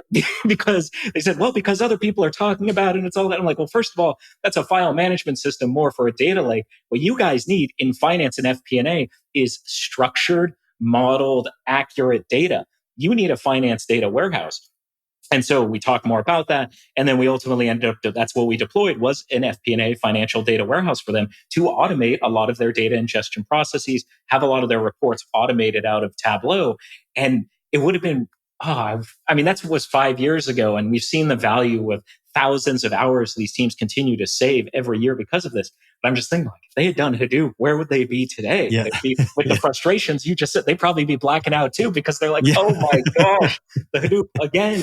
Because they said, well, because other people are talking about it and it's all that. I'm like, well, first of all, that's a file management system more for a data lake. What you guys need in finance and FP&A is structured, modeled, accurate data. You need a finance data warehouse. And so we talk more about that. And then we ultimately ended up, that's what we deployed, was an FP&A financial data warehouse for them to automate a lot of their data ingestion processes, have a lot of their reports automated out of Tableau. And it would have been, that was 5 years ago. And we've seen the value of thousands of hours these teams continue to save every year because of this. But I'm just thinking, like, if they had done Hadoop, where would they be today? Yeah. They'd be, with the frustrations you just said, they'd probably be blacking out too, because they're like, oh my gosh, the Hadoop again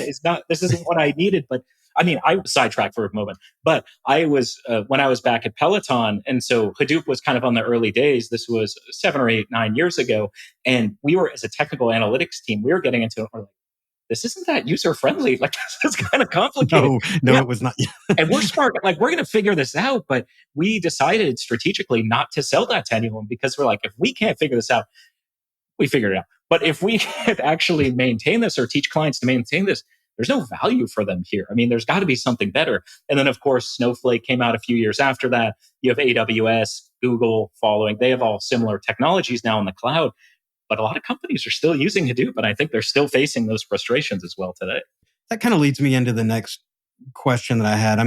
this isn't what I needed. But I sidetracked for a moment, but I was, when I was back at Peloton, and so Hadoop was kind of on the early days. This was 7 or 8, 9 years ago. And we were, as a technical analytics team, we were getting into it. We're like, this isn't that user friendly. Like, this is kind of complicated. No, it was not. And we're smart. Like, we're going to figure this out. But we decided strategically not to sell that to anyone, because we're like, if we can't figure this out, we figured it out. But if we can't actually maintain this or teach clients to maintain this, there's no value for them here. There's got to be something better. And then, of course, Snowflake came out a few years after that. You have AWS, Google following. They have all similar technologies now in the cloud. But a lot of companies are still using Hadoop, and I think they're still facing those frustrations as well today. That kind of leads me into the next question that I had.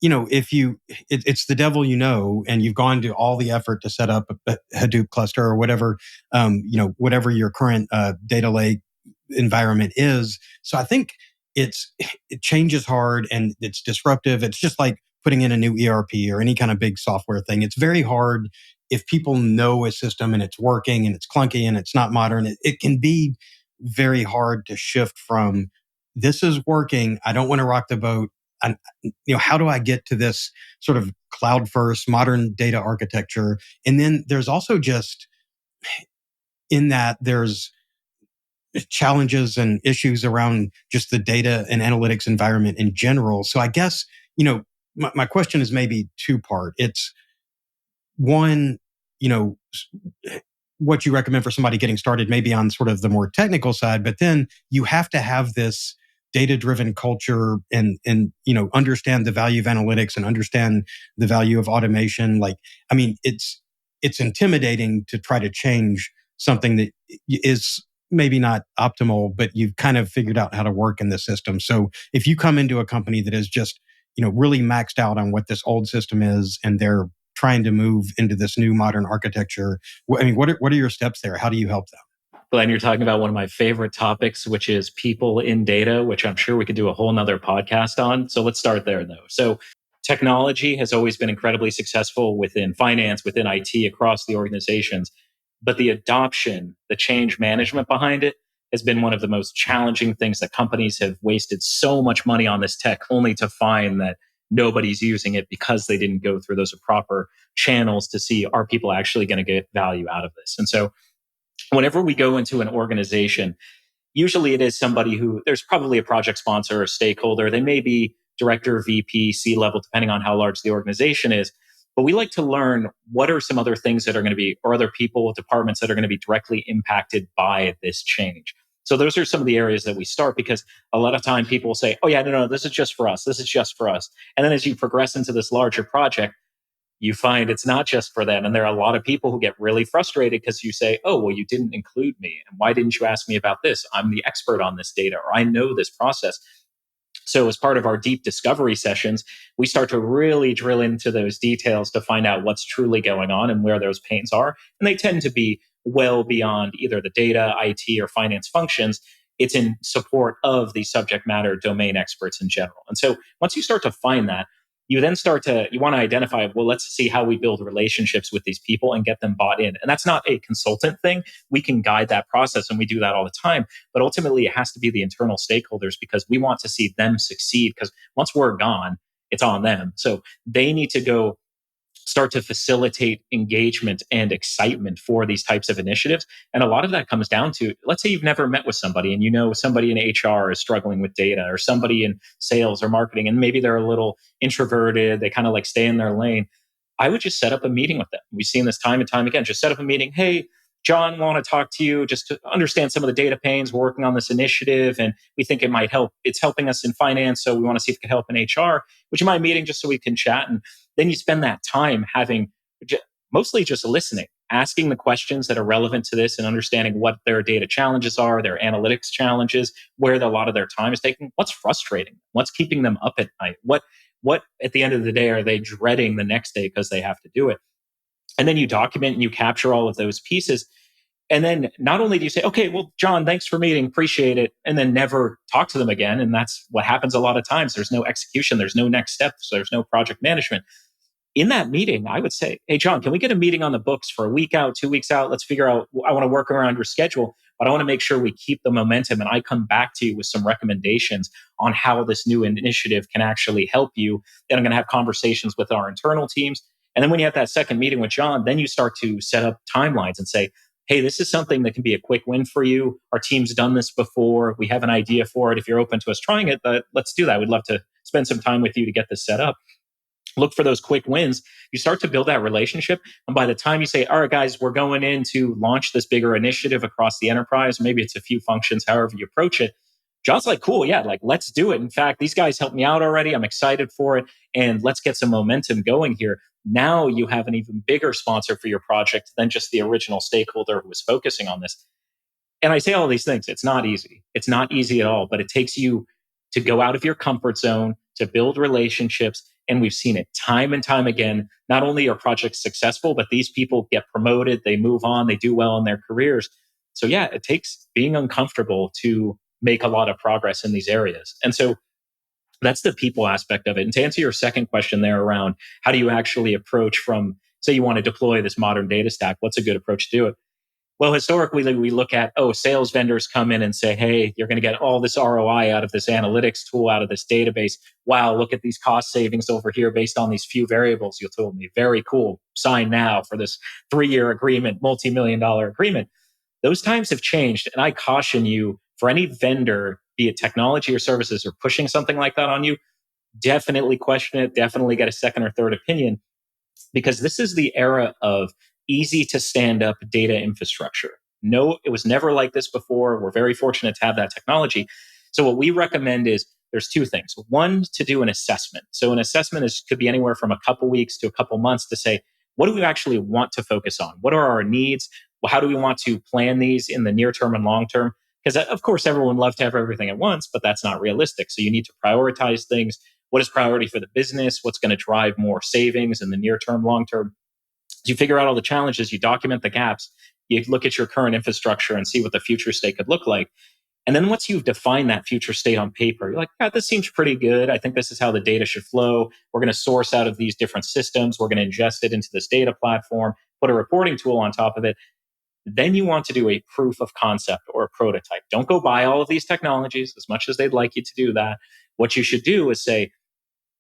It's the devil, and you've gone to all the effort to set up a Hadoop cluster or whatever, whatever your current data lake environment is. So I think it changes hard and it's disruptive. It's just like putting in a new ERP or any kind of big software thing. It's very hard if people know a system and it's working and it's clunky and it's not modern. It can be very hard to shift from, this is working, I don't want to rock the boat. How do I get to this sort of cloud first modern data architecture? And then there's also just in that there's challenges and issues around just the data and analytics environment in general. So I guess, my question is maybe two-part. It's one, what you recommend for somebody getting started, maybe on sort of the more technical side, but then you have to have this data-driven culture and understand the value of analytics and understand the value of automation. It's intimidating to try to change something that is maybe not optimal, but you've kind of figured out how to work in the system. So if you come into a company that is just, really maxed out on what this old system is, and they're trying to move into this new modern architecture, what are your steps there? How do you help them? Glenn, you're talking about one of my favorite topics, which is people in data, which I'm sure we could do a whole nother podcast on. So let's start there, though. So technology has always been incredibly successful within finance, within IT, across the organizations. But the adoption, the change management behind it has been one of the most challenging things that companies have wasted so much money on this tech only to find that nobody's using it because they didn't go through those proper channels to see, are people actually going to get value out of this? And so whenever we go into an organization, usually it is somebody who there's probably a project sponsor or stakeholder. They may be director, VP, C level, depending on how large the organization is. But we like to learn what are some other things that are going to be, or other people, departments that are going to be directly impacted by this change. So those are some of the areas that we start, because a lot of time people say, oh yeah, no, this is just for us. This is just for us. And then as you progress into this larger project, you find it's not just for them. And there are a lot of people who get really frustrated because you say, oh, well, you didn't include me. And why didn't you ask me about this? I'm the expert on this data, or I know this process. So as part of our deep discovery sessions, we start to really drill into those details to find out what's truly going on and where those pains are. And they tend to be well beyond either the data, IT, or finance functions. It's in support of the subject matter domain experts in general. And so once you start to find that, you then you want to identify, well, let's see how we build relationships with these people and get them bought in. And that's not a consultant thing. We can guide that process, and we do that all the time. But ultimately, it has to be the internal stakeholders, because we want to see them succeed, because once we're gone, it's on them. So they need to go start to facilitate engagement and excitement for these types of initiatives. And a lot of that comes down to, let's say you've never met with somebody and somebody in HR is struggling with data, or somebody in sales or marketing, and maybe they're a little introverted, they kind of like stay in their lane. I would just set up a meeting with them. We've seen this time and time again. Just set up a meeting. Hey, John, want to talk to you just to understand some of the data pains. We're working on this initiative and we think it might help. It's helping us in finance, so we want to see if it can help in HR. Would you mind meeting just so we can chat? And then you spend that time mostly just listening, asking the questions that are relevant to this and understanding what their data challenges are, their analytics challenges, where a lot of their time is taken, what's frustrating, what's keeping them up at night, what at the end of the day are they dreading the next day because they have to do it. And then you document and you capture all of those pieces. And then not only do you say, okay, well, John, thanks for meeting, appreciate it, and then never talk to them again. And that's what happens a lot of times. There's no execution, there's no next steps, there's no project management. In that meeting, I would say, hey, John, can we get a meeting on the books for a week out, 2 weeks out? Let's figure out, I want to work around your schedule, but I want to make sure we keep the momentum. And I come back to you with some recommendations on how this new initiative can actually help you. Then I'm going to have conversations with our internal teams. And then when you have that second meeting with John, then you start to set up timelines and say, hey, this is something that can be a quick win for you. Our team's done this before. We have an idea for it. If you're open to us trying it, let's do that. We'd love to spend some time with you to get this set up. Look for those quick wins. You start to build that relationship. And by the time you say, all right, guys, we're going in to launch this bigger initiative across the enterprise, maybe it's a few functions, however you approach it. John's like, cool, yeah, like let's do it. In fact, these guys helped me out already. I'm excited for it. And let's get some momentum going here. Now you have an even bigger sponsor for your project than just the original stakeholder who was focusing on this. And I say all these things. It's not easy. It's not easy at all, but it takes you to go out of your comfort zone, to build relationships. And we've seen it time and time again. Not only are projects successful, but these people get promoted, they move on, they do well in their careers. So yeah, it takes being uncomfortable to make a lot of progress in these areas. And so that's the people aspect of it. And to answer your second question there around how do you actually approach from, say you want to deploy this modern data stack, what's a good approach to do it? Well, historically, we look at, sales vendors come in and say, hey, you're going to get all this ROI out of this analytics tool, out of this database. Wow, look at these cost savings over here based on these few variables you told me. Very cool. Sign now for this 3-year agreement, multi-million-dollar agreement. Those times have changed. And I caution you, for any vendor, be it technology or services, or pushing something like that on you, definitely question it. Definitely get a second or third opinion, because this is the era of easy to stand up data infrastructure. No, it was never like this before. We're very fortunate to have that technology. So what we recommend is there's two things. One, to do an assessment. So an assessment could be anywhere from a couple weeks to a couple months to say, what do we actually want to focus on? What are our needs? well, how do we want to plan these in the near term and long term? Because of course, everyone would love to have everything at once, but that's not realistic. So you need to prioritize things. What is priority for the business? What's going to drive more savings in the near term, long term? You figure out all the challenges, you document the gaps, you look at your current infrastructure and see what the future state could look like. And then once you've defined that future state on paper, you're like, yeah, this seems pretty good. I think this is how the data should flow. We're going to source out of these different systems. We're going to ingest it into this data platform, put a reporting tool on top of it. Then you want to do a proof of concept or a prototype. Don't go buy all of these technologies as much as they'd like you to do that. What you should do is say,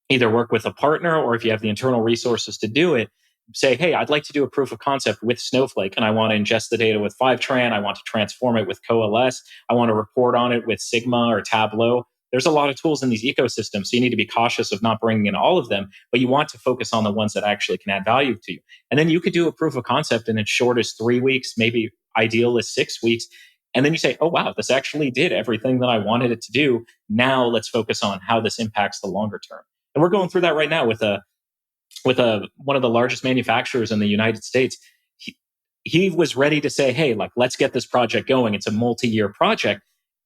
either work with a partner, or if you have the internal resources to do it, say, hey, I'd like to do a proof of concept with Snowflake, and I want to ingest the data with Fivetran. I want to transform it with Coalesce. I want to report on it with Sigma or Tableau. There's a lot of tools in these ecosystems, so you need to be cautious of not bringing in all of them, but you want to focus on the ones that actually can add value to you. And then you could do a proof of concept in as short as 3 weeks, maybe ideal is 6 weeks. And then you say, oh, wow, this actually did everything that I wanted it to do. Now let's focus on how this impacts the longer term. And we're going through that right now with one of the largest manufacturers in the United States. He was ready to say, hey, like, let's get this project going. It's a multi-year project.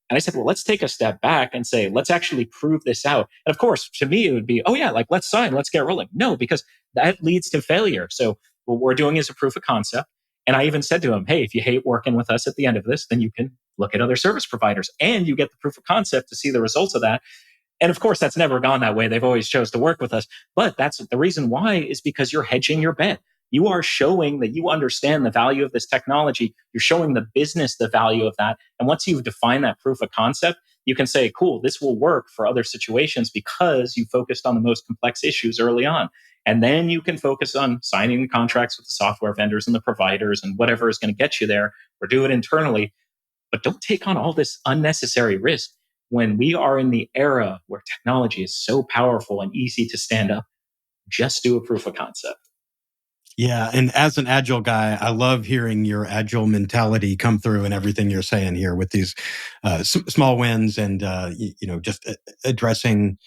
And I said, well, let's take a step back and say, let's actually prove this out. And of course, to me, it would be, oh yeah, like, let's sign, let's get rolling. No, because that leads to failure. So what we're doing is a proof of concept. And I even said to him, hey, if you hate working with us at the end of this, then you can look at other service providers and you get the proof of concept to see the results of that. And of course, that's never gone that way. They've always chose to work with us. But that's the reason why, is because you're hedging your bet. You are showing that you understand the value of this technology. You're showing the business the value of that. And once you've defined that proof of concept, you can say, cool, this will work for other situations because you focused on the most complex issues early on. And then you can focus on signing the contracts with the software vendors and the providers and whatever is going to get you there, or do it internally. But don't take on all this unnecessary risk when we are in the era where technology is so powerful and easy to stand up. Just do a proof of concept. Yeah. And as an agile guy, I love hearing your agile mentality come through in everything you're saying here with these small wins and, just addressing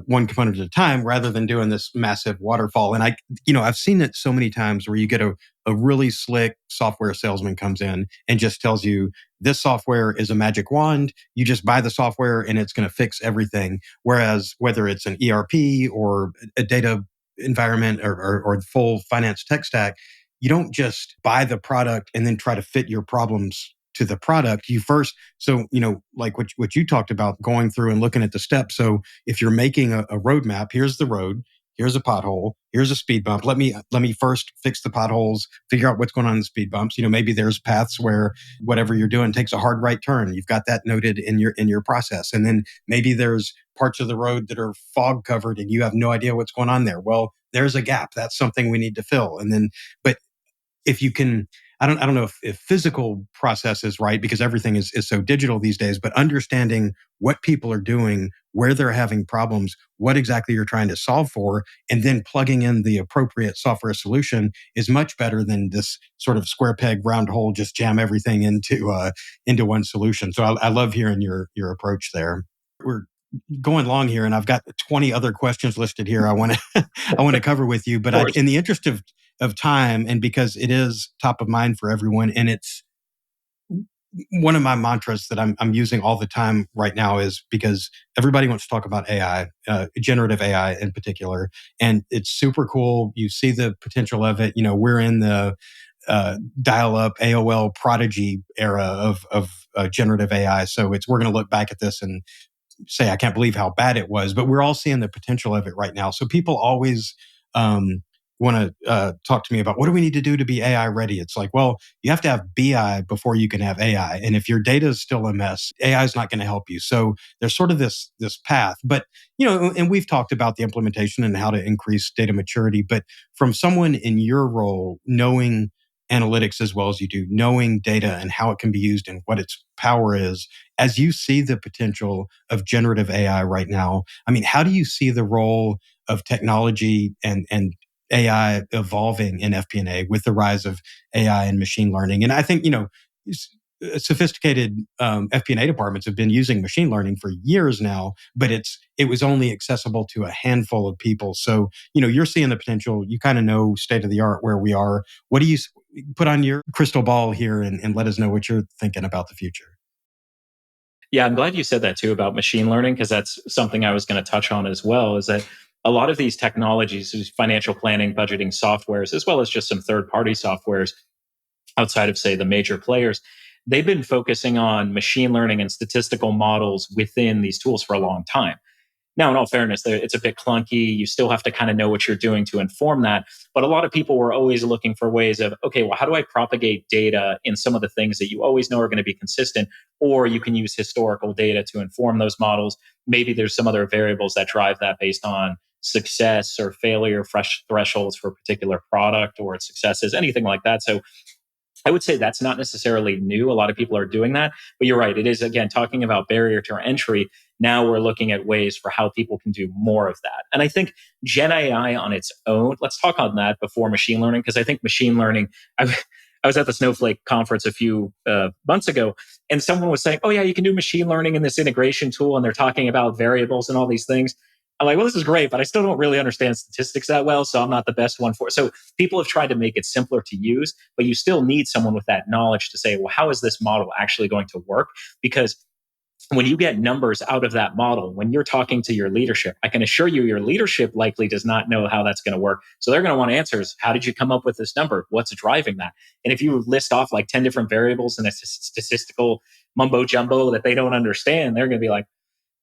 one component at a time rather than doing this massive waterfall. And I've seen it so many times where you get a really slick software salesman comes in and just tells you this software is a magic wand. You just buy the software and it's going to fix everything. Whereas whether it's an ERP or a data environment or the full finance tech stack, you don't just buy the product and then try to fit your problems to the product. You first, so, like what you talked about, going through and looking at the steps. So if you're making a roadmap, here's the road, here's a pothole, here's a speed bump. Let me first fix the potholes, figure out what's going on in the speed bumps. Maybe there's paths where whatever you're doing takes a hard right turn. You've got that noted in your process. And then maybe there's parts of the road that are fog covered and you have no idea what's going on there. Well, there's a gap. That's something we need to fill. And then, but if you can, I don't know if physical process is right because everything is so digital these days, but understanding what people are doing, where they're having problems, what exactly you're trying to solve for, and then plugging in the appropriate software solution is much better than this sort of square peg, round hole, just jam everything into one solution. So I love hearing your approach there. We're going long here, and I've got 20 other questions listed here I want to cover with you. But in the interest of time, and because it is top of mind for everyone, and it's one of my mantras that I'm using all the time right now, is because everybody wants to talk about AI, generative AI in particular, and it's super cool. You see the potential of it. We're in the dial-up AOL prodigy era of generative AI, so we're going to look back at this and say, I can't believe how bad it was, but we're all seeing the potential of it right now. So people always want to talk to me about, what do we need to do to be AI ready? It's like, well, you have to have BI before you can have AI. And if your data is still a mess, AI is not going to help you. So there's sort of this path. But, and we've talked about the implementation and how to increase data maturity. But from someone in your role, knowing analytics as well as you do, knowing data and how it can be used and what its power is, as you see the potential of generative AI right now, I mean, how do you see the role of technology and AI evolving in FP&A with the rise of AI and machine learning? And I think, sophisticated FP&A departments have been using machine learning for years now, but it was only accessible to a handful of people. So, you're seeing the potential. You kind of know state of the art where we are. put on your crystal ball here and let us know what you're thinking about the future. Yeah, I'm glad you said that too about machine learning, because that's something I was going to touch on as well, is that a lot of these technologies, these financial planning, budgeting softwares, as well as just some third-party softwares outside of, say, the major players, they've been focusing on machine learning and statistical models within these tools for a long time. Now, in all fairness, it's a bit clunky. You still have to kind of know what you're doing to inform that. But a lot of people were always looking for ways of, okay, well, how do I propagate data in some of the things that you always know are going to be consistent? Or you can use historical data to inform those models. Maybe there's some other variables that drive that based on success or failure, fresh thresholds for a particular product or its successes, anything like that. So I would say that's not necessarily new. A lot of people are doing that. But you're right. It is, again, talking about barrier to entry. Now we're looking at ways for how people can do more of that. And I think Gen AI on its own, let's talk on that before machine learning, because I think machine learning, I was at the Snowflake conference a few months ago, and someone was saying, oh, yeah, you can do machine learning in this integration tool. And they're talking about variables and all these things. I'm like, well, this is great, but I still don't really understand statistics that well. So I'm not the best one for it. So people have tried to make it simpler to use, but you still need someone with that knowledge to say, well, how is this model actually going to work? Because when you get numbers out of that model, when you're talking to your leadership, I can assure you your leadership likely does not know how that's going to work. So they're going to want answers. How did you come up with this number? What's driving that? And if you list off like 10 different variables in a statistical mumbo jumbo that they don't understand, they're going to be like,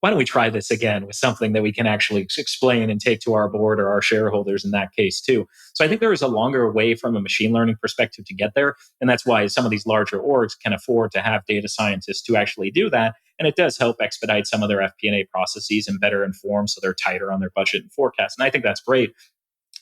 why don't we try this again with something that we can actually explain and take to our board or our shareholders in that case too? So I think there is a longer way from a machine learning perspective to get there. And that's why some of these larger orgs can afford to have data scientists to actually do that. And it does help expedite some of their FP&A processes and better inform so they're tighter on their budget and forecast. And I think that's great.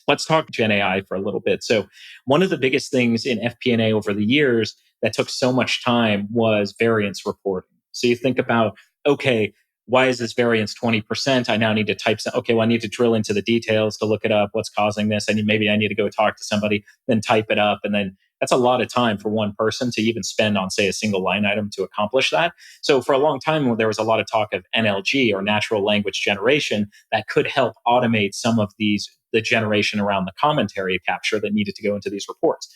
Let's talk Gen AI for a little bit. So one of the biggest things in FP&A over the years that took so much time was variance reporting. So you think about, okay, why is this variance 20%? I now need to type some, okay, well, I need to drill into the details to look it up. What's causing this? Maybe I need to go talk to somebody, then type it up. And then that's a lot of time for one person to even spend on, say, a single line item to accomplish that. So for a long time, there was a lot of talk of NLG or natural language generation that could help automate some of the generation around the commentary capture that needed to go into these reports.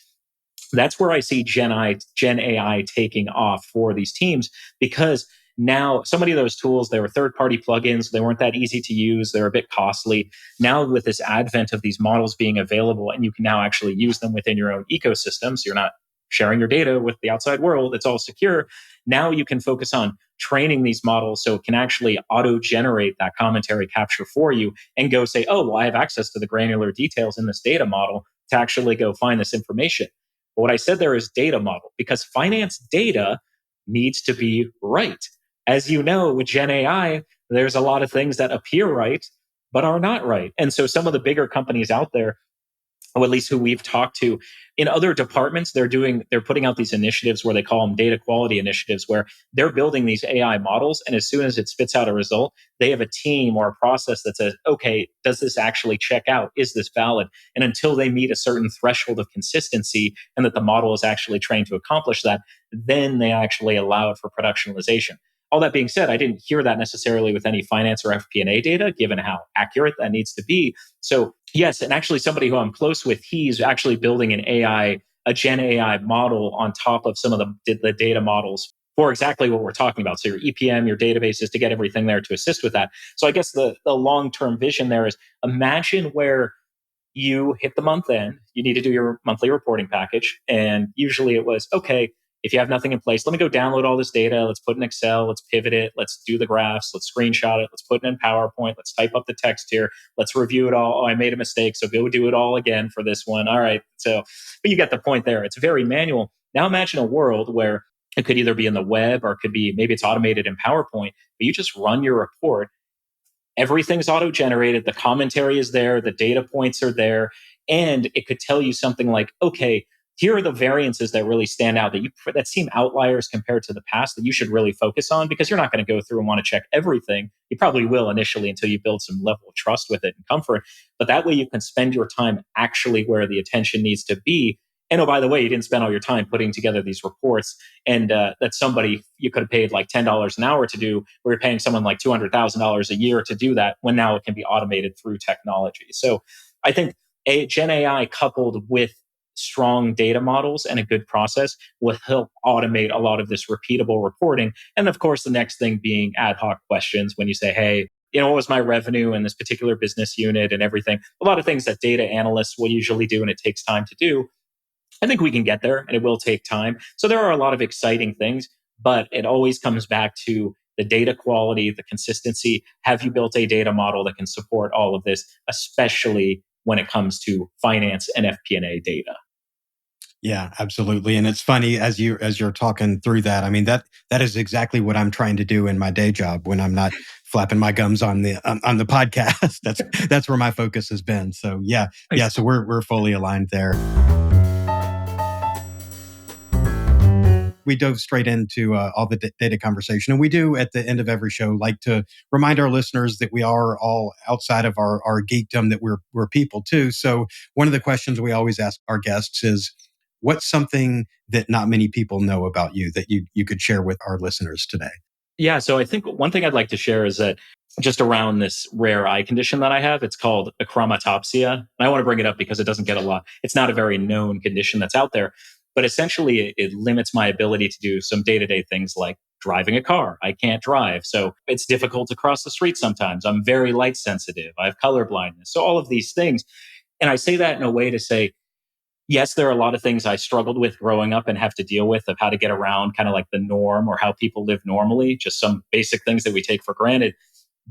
That's where I see Gen AI taking off for these teams, because now so many of those tools, they were third-party plugins. They weren't that easy to use. They're a bit costly. Now with this advent of these models being available, and you can now actually use them within your own ecosystem, so you're not sharing your data with the outside world. It's all secure. Now you can focus on training these models so it can actually auto-generate that commentary capture for you and go say, oh, well, I have access to the granular details in this data model to actually go find this information. But what I said there is data model, because finance data needs to be right. As you know, with Gen AI, there's a lot of things that appear right, but are not right. And so some of the bigger companies out there, or at least who we've talked to in other departments, they're putting out these initiatives where they call them data quality initiatives, where they're building these AI models. And as soon as it spits out a result, they have a team or a process that says, okay, does this actually check out? Is this valid? And until they meet a certain threshold of consistency and that the model is actually trained to accomplish that, then they actually allow it for productionalization. All that being said, I didn't hear that necessarily with any finance or FP&A data, given how accurate that needs to be. So yes, and actually somebody who I'm close with, he's actually building a Gen AI model on top of some of the data models for exactly what we're talking about. So your EPM, your databases, to get everything there to assist with that. So I guess the long-term vision there is, imagine where you hit the month end, you need to do your monthly reporting package. And usually it was, okay, if you have nothing in place, let me go download all this data. Let's put it in Excel. Let's pivot it. Let's do the graphs. Let's screenshot it. Let's put it in PowerPoint. Let's type up the text here. Let's review it all. Oh, I made a mistake. So go do it all again for this one. All right. So, but you get the point there. It's very manual. Now imagine a world where it could either be in the web or it could be, maybe it's automated in PowerPoint, but you just run your report. Everything's auto-generated. The commentary is there. The data points are there. And it could tell you something like, okay, here are the variances that really stand out that seem outliers compared to the past that you should really focus on, because you're not going to go through and want to check everything. You probably will initially until you build some level of trust with it and comfort. But that way you can spend your time actually where the attention needs to be. And oh, by the way, you didn't spend all your time putting together these reports, and that somebody you could have paid like $10 an hour to do, where you're paying someone like $200,000 a year to do that, when now it can be automated through technology. So I think Gen AI coupled with strong data models and a good process will help automate a lot of this repeatable reporting. And of course, the next thing being ad hoc questions when you say, hey, what was my revenue in this particular business unit and everything? A lot of things that data analysts will usually do, and it takes time to do. I think we can get there, and it will take time. So there are a lot of exciting things, but it always comes back to the data quality, the consistency. Have you built a data model that can support all of this, especially when it comes to finance and FP&A data? Yeah, absolutely. And it's funny as you're talking through that. I mean, that is exactly what I'm trying to do in my day job when I'm not flapping my gums on the podcast. That's where my focus has been. So yeah. So we're fully aligned there. We dove straight into all the data conversation. And we do at the end of every show like to remind our listeners that we are all outside of our geekdom, that we're people too. So one of the questions we always ask our guests is, what's something that not many people know about you that you could share with our listeners today? Yeah. So I think one thing I'd like to share is that just around this rare eye condition that I have, it's called achromatopsia. And I want to bring it up because it doesn't get a lot. It's not a very known condition that's out there, but essentially it limits my ability to do some day-to-day things like driving a car. I can't drive. So it's difficult to cross the street sometimes. I'm very light sensitive. I have color blindness. So all of these things. And I say that in a way to say, yes, there are a lot of things I struggled with growing up and have to deal with, of how to get around kind of like the norm or how people live normally, just some basic things that we take for granted.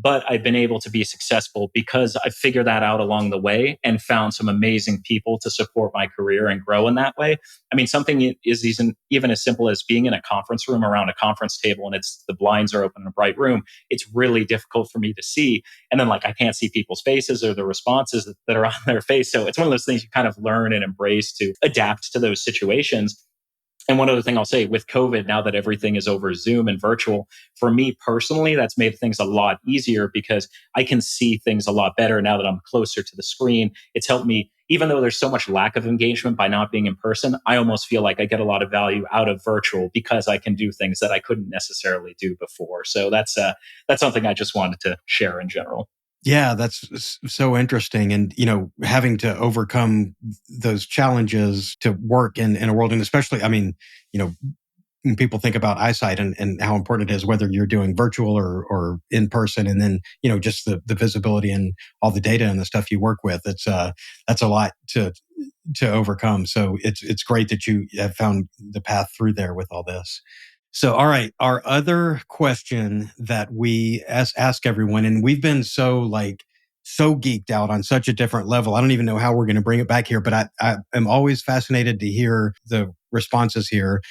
But I've been able to be successful because I figured that out along the way and found some amazing people to support my career and grow in that way. I mean, something is even as simple as being in a conference room around a conference table and the blinds are open in a bright room. It's really difficult for me to see. And then like I can't see people's faces or the responses that are on their face. So it's one of those things you kind of learn and embrace to adapt to those situations. And one other thing I'll say, with COVID, now that everything is over Zoom and virtual, for me personally, that's made things a lot easier because I can see things a lot better now that I'm closer to the screen. It's helped me, even though there's so much lack of engagement by not being in person, I almost feel like I get a lot of value out of virtual because I can do things that I couldn't necessarily do before. So that's something I just wanted to share in general. Yeah, that's so interesting. And, having to overcome those challenges to work in a world, and especially, I mean, when people think about eyesight and how important it is, whether you're doing virtual or in person, and then, just the visibility and all the data and the stuff you work with, that's a lot to overcome. So it's great that you have found the path through there with all this. So, all right, our other question that we ask everyone, and we've been so geeked out on such a different level. I don't even know how we're going to bring it back here, but I am always fascinated to hear the responses here.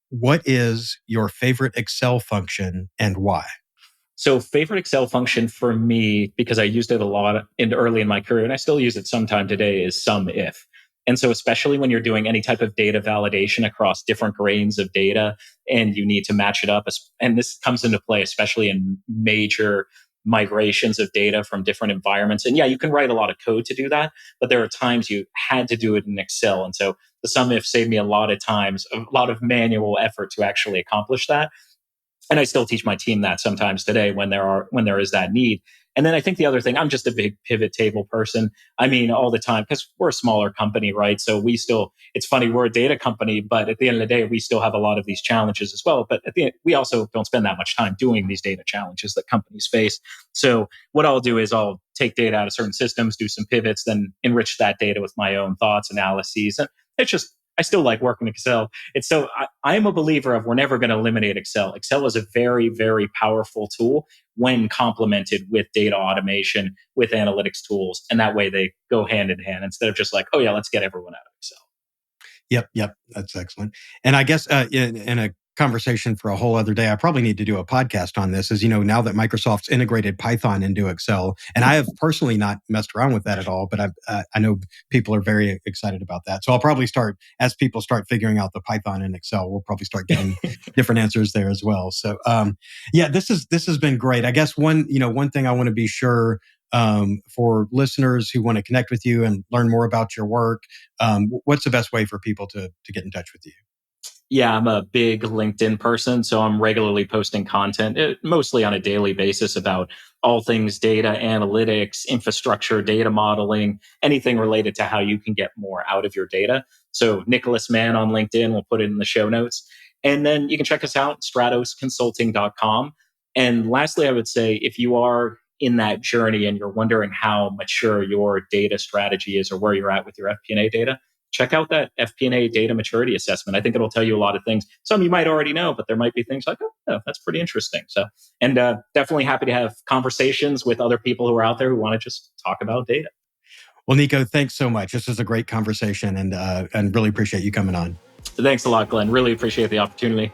What is your favorite Excel function and why? So favorite Excel function for me, because I used it a lot early in my career, and I still use it sometime today, is sum if. And so especially when you're doing any type of data validation across different grains of data and you need to match it up, and this comes into play especially in major migrations of data from different environments. And yeah, you can write a lot of code to do that, but there are times you had to do it in Excel. And so the sum if saved me a lot of times, a lot of manual effort to actually accomplish that. And I still teach my team that sometimes today when there is that need. And then I think the other thing, I'm just a big pivot table person. I mean, all the time, because we're a smaller company, right? So it's funny, we're a data company, but at the end of the day, we still have a lot of these challenges as well. But at the end, we also don't spend that much time doing these data challenges that companies face. So what I'll do is I'll take data out of certain systems, do some pivots, then enrich that data with my own thoughts, analyses. And it's just, I still like working in Excel. I am a believer of, we're never going to eliminate Excel. Excel is a very, very powerful tool when complemented with data automation, with analytics tools. And that way they go hand in hand instead of just like, oh yeah, let's get everyone out of Excel. Yep. That's excellent. And I guess in a conversation for a whole other day, I probably need to do a podcast on this. As you know, now that Microsoft's integrated Python into Excel, and I have personally not messed around with that at all, but I know people are very excited about that. So I'll probably start, as people start figuring out the Python in Excel, we'll probably start getting different answers there as well. So yeah, this has been great. I guess one thing I want to be sure, for listeners who want to connect with you and learn more about your work, what's the best way for people to get in touch with you? Yeah, I'm a big LinkedIn person, so I'm regularly posting content, mostly on a daily basis about all things data analytics, infrastructure, data modeling, anything related to how you can get more out of your data. So Nicholas Mann on LinkedIn, we'll put it in the show notes. And then you can check us out, stratosconsulting.com. And lastly, I would say if you are in that journey and you're wondering how mature your data strategy is or where you're at with your FP&A data, check out that FP&A data maturity assessment. I think it'll tell you a lot of things. Some you might already know, but there might be things like, oh, that's pretty interesting. So, and definitely happy to have conversations with other people who are out there who want to just talk about data. Well, Nico, thanks so much. This was a great conversation, and really appreciate you coming on. Thanks a lot, Glenn. Really appreciate the opportunity.